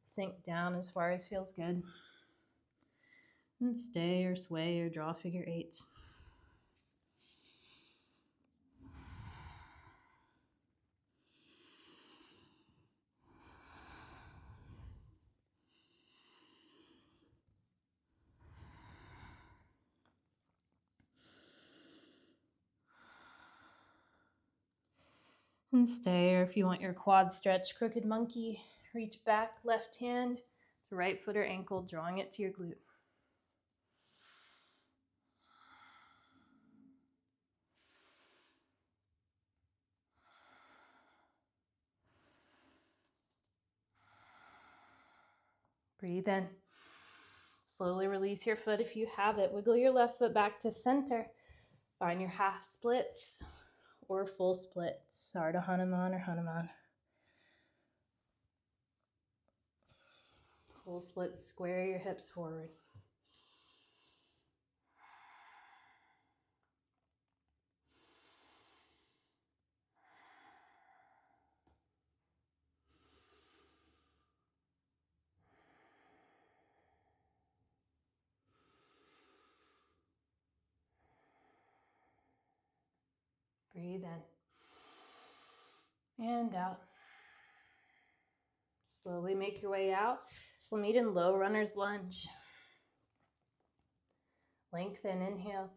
sink down as far as feels good. And stay or sway or draw figure eights. And stay, or if you want your quad stretch, crooked monkey, reach back, left hand to right foot or ankle, drawing it to your glute. Breathe in. Slowly release your foot if you have it. Wiggle your left foot back to center. Find your half splits or full splits. Ardha Hanuman or Hanuman. Full splits, square your hips forward. Breathe in and out. Slowly make your way out. We'll meet in low runner's lunge. Lengthen, inhale.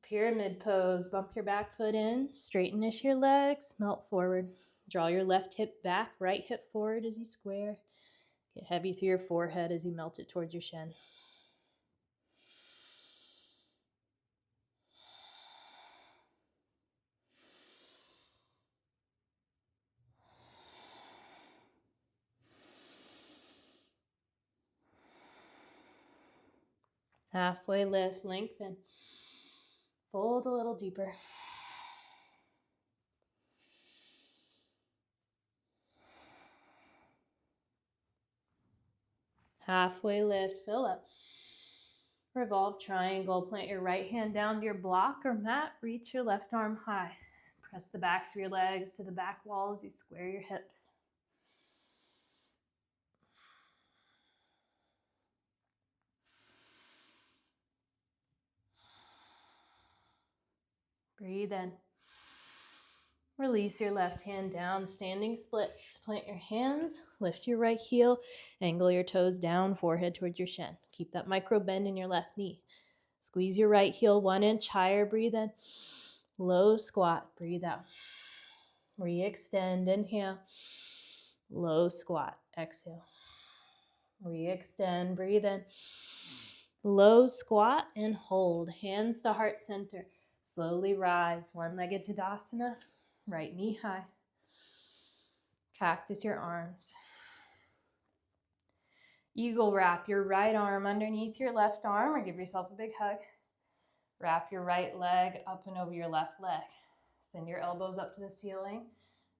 Pyramid pose. Bump your back foot in. Straighten-ish your legs. Melt forward. Draw your left hip back. Right hip forward as you square. Get heavy through your forehead as you melt it towards your shin. Halfway lift, lengthen. Fold a little deeper. Halfway lift, fill up. Revolve triangle, plant your right hand down to your block or mat, reach your left arm high. Press the backs of your legs to the back wall as you square your hips. Breathe in. Release your left hand down, standing splits. Plant your hands, lift your right heel, angle your toes down, forehead towards your shin. Keep that micro bend in your left knee. Squeeze your right heel 1 inch higher, breathe in. Low squat, breathe out. Re-extend, inhale. Low squat, exhale. Re-extend, breathe in. Low squat and hold. Hands to heart center. Slowly rise, one-legged Tadasana. Right knee high. Cactus your arms. Eagle wrap your right arm underneath your left arm or give yourself a big hug. Wrap your right leg up and over your left leg. Send your elbows up to the ceiling.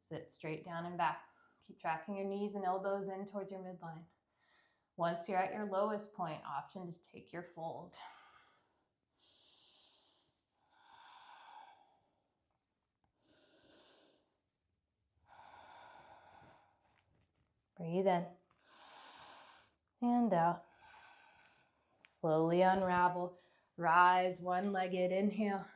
Sit straight down and back. Keep tracking your knees and elbows in towards your midline. Once you're at your lowest point, option to take your fold. Breathe in and out. Slowly unravel. Rise, one-legged, inhale.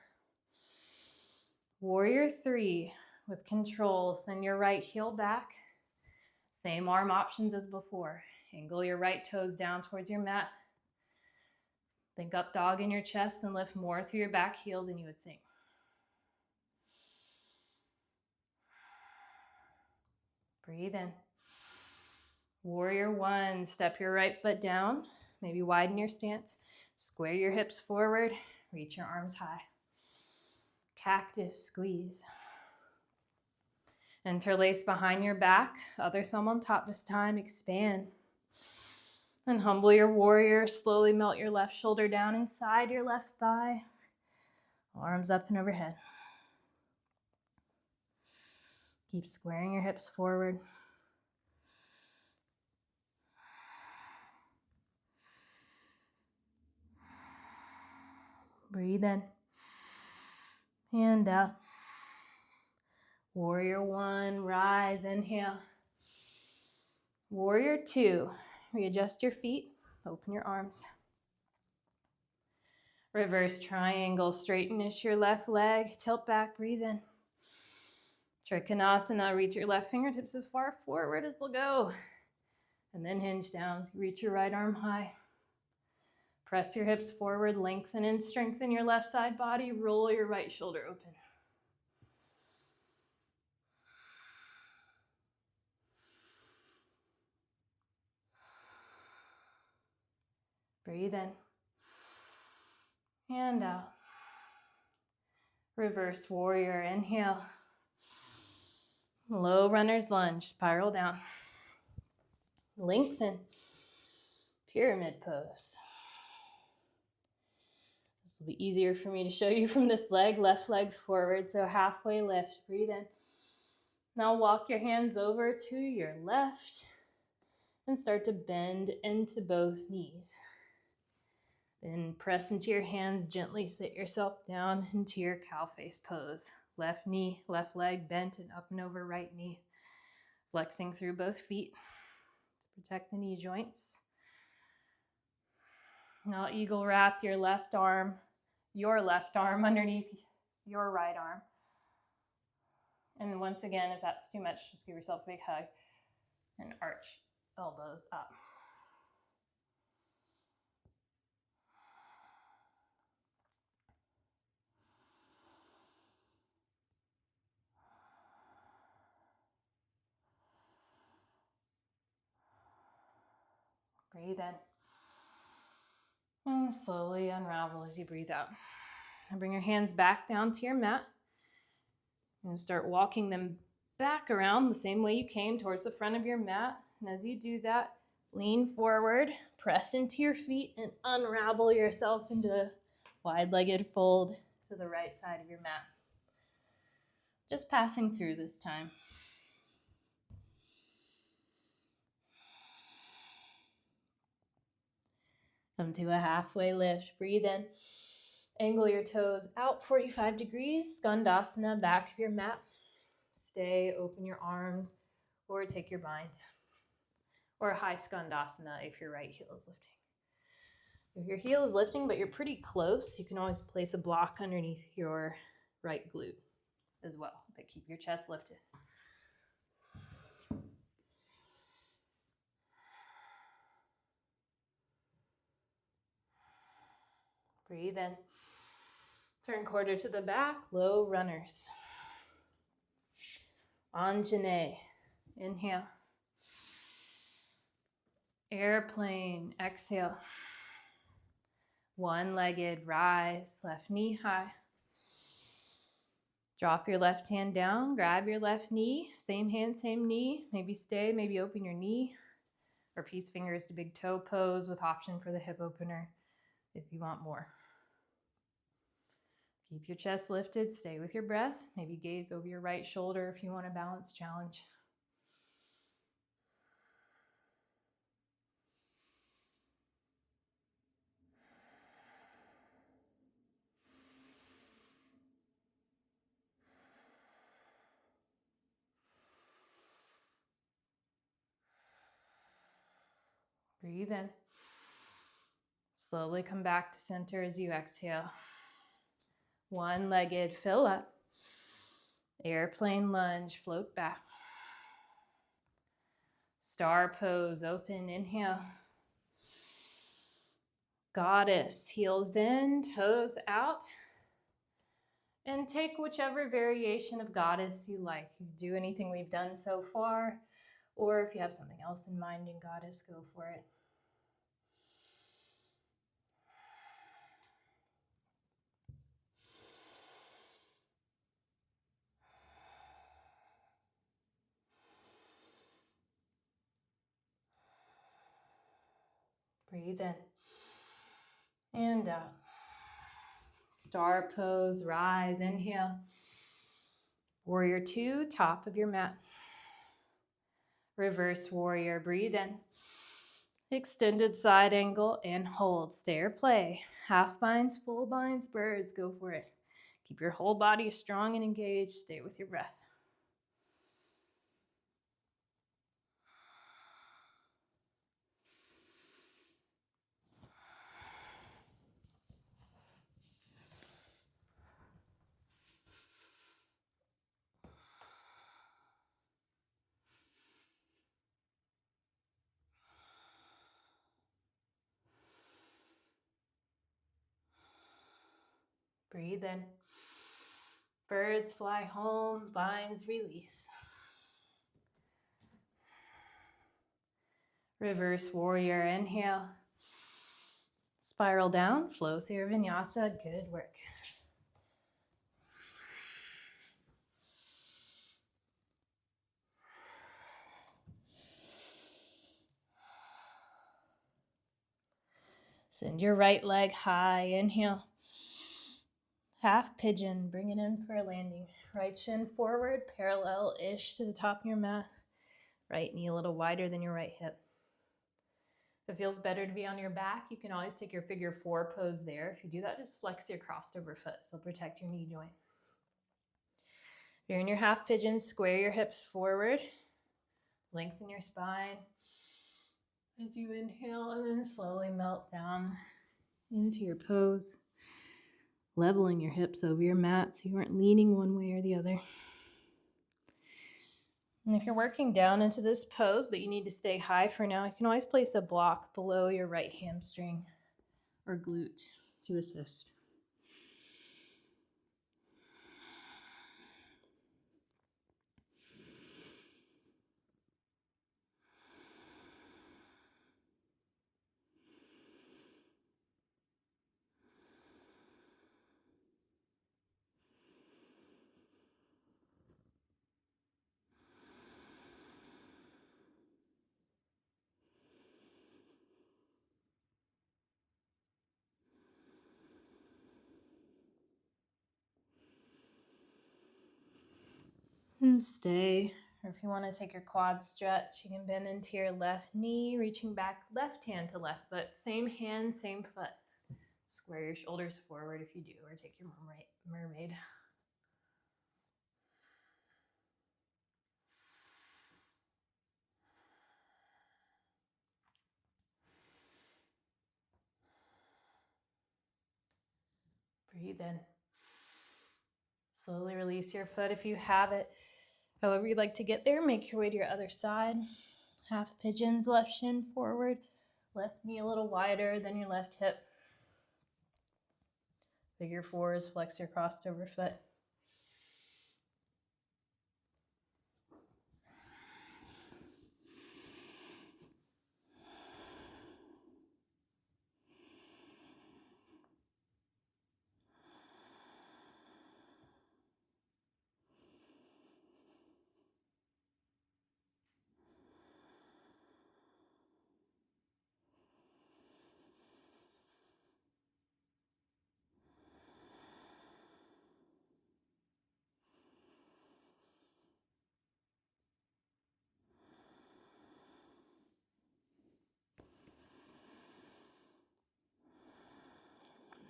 Warrior 3. With control, send your right heel back. Same arm options as before. Angle your right toes down towards your mat. Think up dog in your chest and lift more through your back heel than you would think. Breathe in. Warrior 1, step your right foot down. Maybe widen your stance. Square your hips forward. Reach your arms high. Cactus squeeze. Interlace behind your back. Other thumb on top this time. Expand. And humble your warrior. Slowly melt your left shoulder down inside your left thigh. Arms up and overhead. Keep squaring your hips forward. Breathe in and out. Warrior 1, rise, inhale. Warrior 2, readjust your feet, open your arms. Reverse triangle, straighten-ish your left leg, tilt back, breathe in. Trikonasana, reach your left fingertips as far forward as they'll go. And then hinge down, so reach your right arm high. Press your hips forward, lengthen and strengthen your left side body, roll your right shoulder open. Breathe in and out. Reverse warrior, inhale. Low runner's lunge, spiral down. Lengthen, pyramid pose. This will be easier for me to show you from this leg, left leg forward, so halfway lift, breathe in. Now walk your hands over to your left and start to bend into both knees. Then press into your hands, gently sit yourself down into your cow face pose. Left knee, left leg bent and up and over right knee. Flexing through both feet to protect the knee joints. Now eagle wrap your left arm underneath your right arm. And once again, if that's too much, just give yourself a big hug and arch elbows up. Breathe in. And slowly unravel as you breathe out. And bring your hands back down to your mat. And start walking them back around the same way you came, towards the front of your mat. And as you do that, lean forward, press into your feet, and unravel yourself into a wide-legged fold to the right side of your mat. Just passing through this time. Come to a halfway lift. Breathe in. Angle your toes out 45 degrees. Skandasana, back of your mat. Stay, open your arms, or take your bind. Or a high skandasana if your right heel is lifting. If your heel is lifting, but you're pretty close, you can always place a block underneath your right glute as well. But keep your chest lifted. Breathe in. Turn quarter to the back, low runners. Anjane. Inhale. Airplane. Exhale. One-legged rise, left knee high. Drop your left hand down, grab your left knee, same hand, same knee. Maybe stay, maybe open your knee. Or peace fingers to big toe pose with option for the hip opener if you want more. Keep your chest lifted, stay with your breath. Maybe gaze over your right shoulder if you want a balance challenge. Breathe in. Slowly come back to center as you exhale. One-legged, fill up. Airplane lunge, float back. Star pose, open, inhale. Goddess, heels in, toes out. And take whichever variation of goddess you like. You do anything we've done so far, or if you have something else in mind in goddess, go for it. Breathe in and out. Star pose, rise, inhale. Warrior two, top of your mat. Reverse warrior, breathe in. Extended side angle and hold, stay or play. Half binds, full binds, birds, go for it. Keep your whole body strong and engaged, stay with your breath. Breathe in. Birds fly home, binds release. Reverse warrior, inhale. Spiral down, flow through your vinyasa, good work. Send your right leg high, inhale. Half pigeon, bring it in for a landing. Right shin forward, parallel-ish to the top of your mat. Right knee a little wider than your right hip. If it feels better to be on your back, you can always take your figure four pose there. If you do that, just flex your crossed over foot, so protect your knee joint. If you're in your half pigeon, square your hips forward. Lengthen your spine as you inhale, and then slowly melt down into your pose. Leveling your hips over your mat so you aren't leaning one way or the other. And if you're working down into this pose, but you need to stay high for now, you can always place a block below your right hamstring or glute to assist. And stay. Or if you want to take your quad stretch, you can bend into your left knee, reaching back left hand to left foot. Same hand, same foot. Square your shoulders forward if you do, or take your mermaid. Breathe in. Slowly release your foot if you have it. However you'd like to get there, make your way to your other side. Half pigeons, left shin forward, left knee a little wider than your left hip. Figure fours, flex your crossed over foot.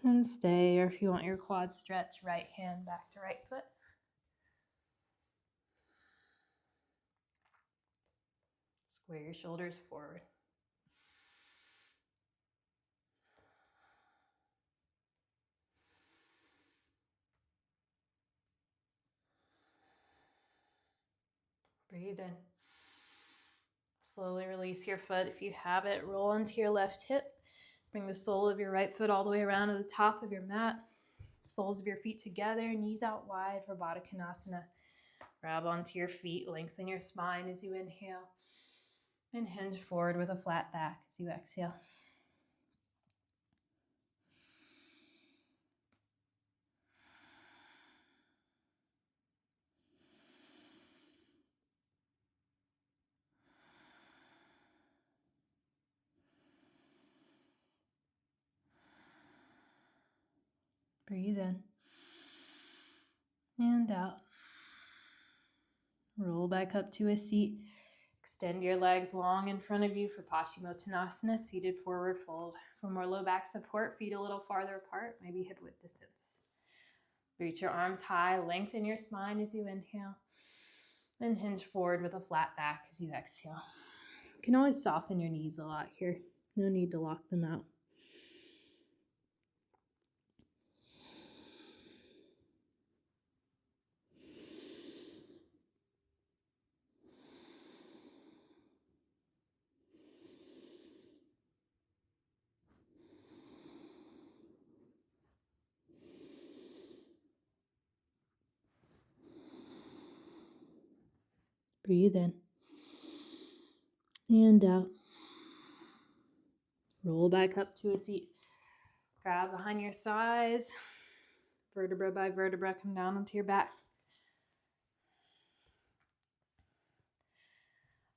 And stay, or if you want your quad stretch, right hand back to right foot. Square your shoulders forward. Breathe in. Slowly release your foot. If you have it, roll into your left hip. Bring the sole of your right foot all the way around to the top of your mat. Soles of your feet together, knees out wide for Baddha Konasana. Grab onto your feet, lengthen your spine as you inhale. And hinge forward with a flat back as you exhale. Breathe in and out. Roll back up to a seat. Extend your legs long in front of you for Paschimottanasana, seated forward fold. For more low back support, feet a little farther apart, maybe hip width distance. Reach your arms high, lengthen your spine as you inhale. Then hinge forward with a flat back as you exhale. You can always soften your knees a lot here. No need to lock them out. Breathe in and out. Roll back up to a seat. Grab behind your thighs. Vertebra by vertebra, come down onto your back.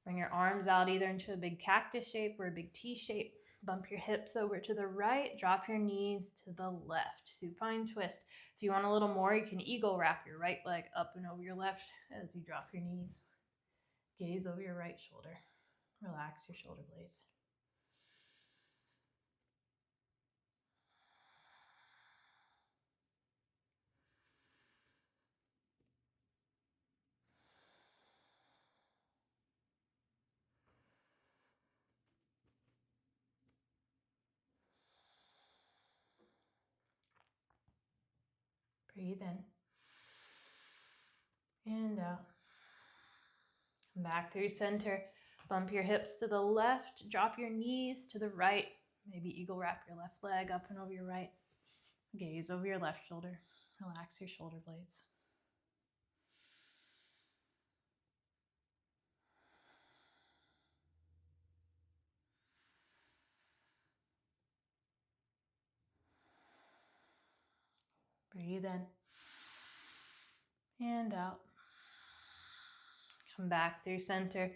Bring your arms out either into a big cactus shape or a big T shape. Bump your hips over to the right. Drop your knees to the left. Supine twist. If you want a little more, you can eagle wrap your right leg up and over your left as you drop your knees. Gaze over your right shoulder. Relax your shoulder blades. Breathe in and out. Come back through center. Bump your hips to the left. Drop your knees to the right. Maybe eagle wrap your left leg up and over your right. Gaze over your left shoulder. Relax your shoulder blades. Breathe in and out. Come back through center.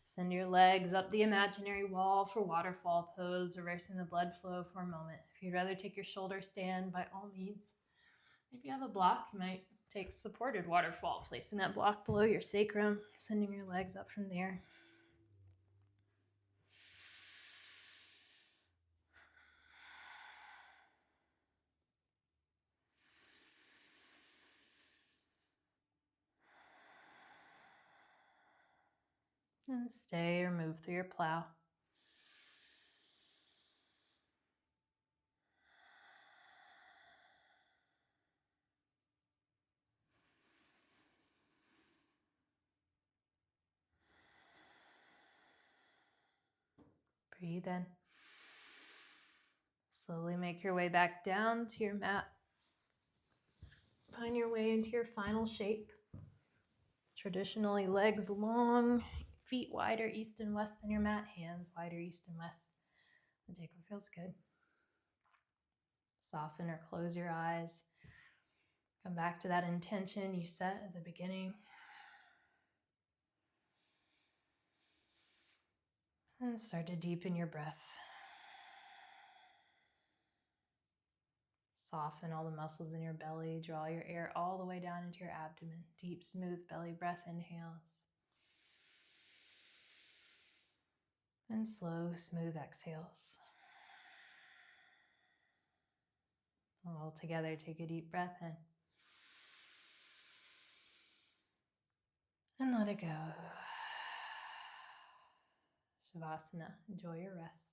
Send your legs up the imaginary wall for waterfall pose, reversing the blood flow for a moment. If you'd rather take your shoulder stand, by all means. If you have a block, you might take supported waterfall, placing that block below your sacrum, sending your legs up from there. And stay or move through your plow. Breathe in. Slowly make your way back down to your mat. Find your way into your final shape. Traditionally, legs long, feet wider east and west than your mat, hands wider east and west. And take what feels good. Soften or close your eyes. Come back to that intention you set at the beginning. And start to deepen your breath. Soften all the muscles in your belly. Draw your air all the way down into your abdomen. Deep, smooth belly breath inhales. And slow, smooth exhales. All together, take a deep breath in. And let it go. Shavasana. Enjoy your rest.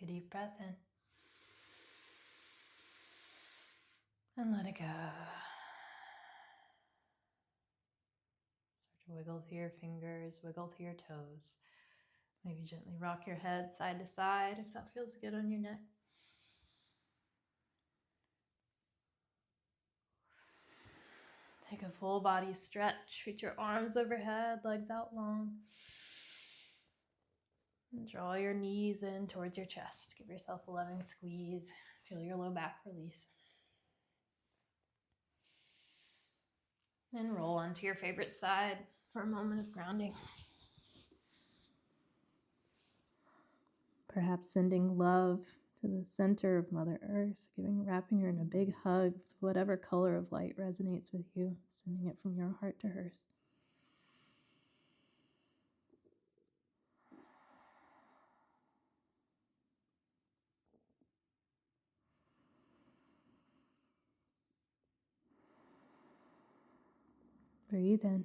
Take a deep breath in. And let it go. Start to wiggle through your fingers, wiggle through your toes. Maybe gently rock your head side to side if that feels good on your neck. Take a full body stretch. Reach your arms overhead, legs out long. And draw your knees in towards your chest. Give yourself a loving squeeze. Feel your low back release. And roll onto your favorite side for a moment of grounding. Perhaps sending love to the center of Mother Earth, wrapping her in a big hug with whatever color of light resonates with you, sending it from your heart to hers. Breathe in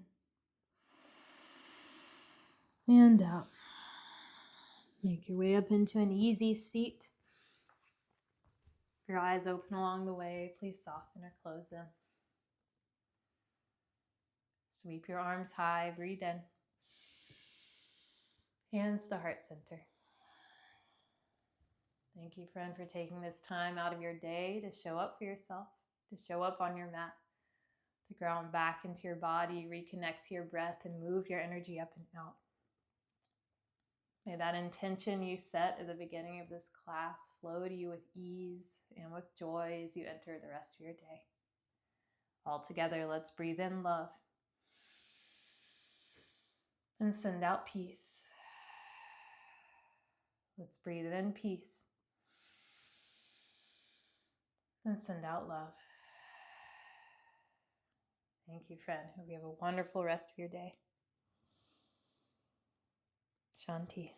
and out. Make your way up into an easy seat. If your eyes open along the way, please soften or close them. Sweep your arms high, breathe in. Hands to heart center. Thank you, friend, for taking this time out of your day to show up for yourself, to show up on your mat, to ground back into your body, reconnect to your breath, and move your energy up and out. May that intention you set at the beginning of this class flow to you with ease and with joy as you enter the rest of your day. All together, let's breathe in love and send out peace. Let's breathe in peace and send out love. Thank you, friend. Hope you have a wonderful rest of your day. Shanti.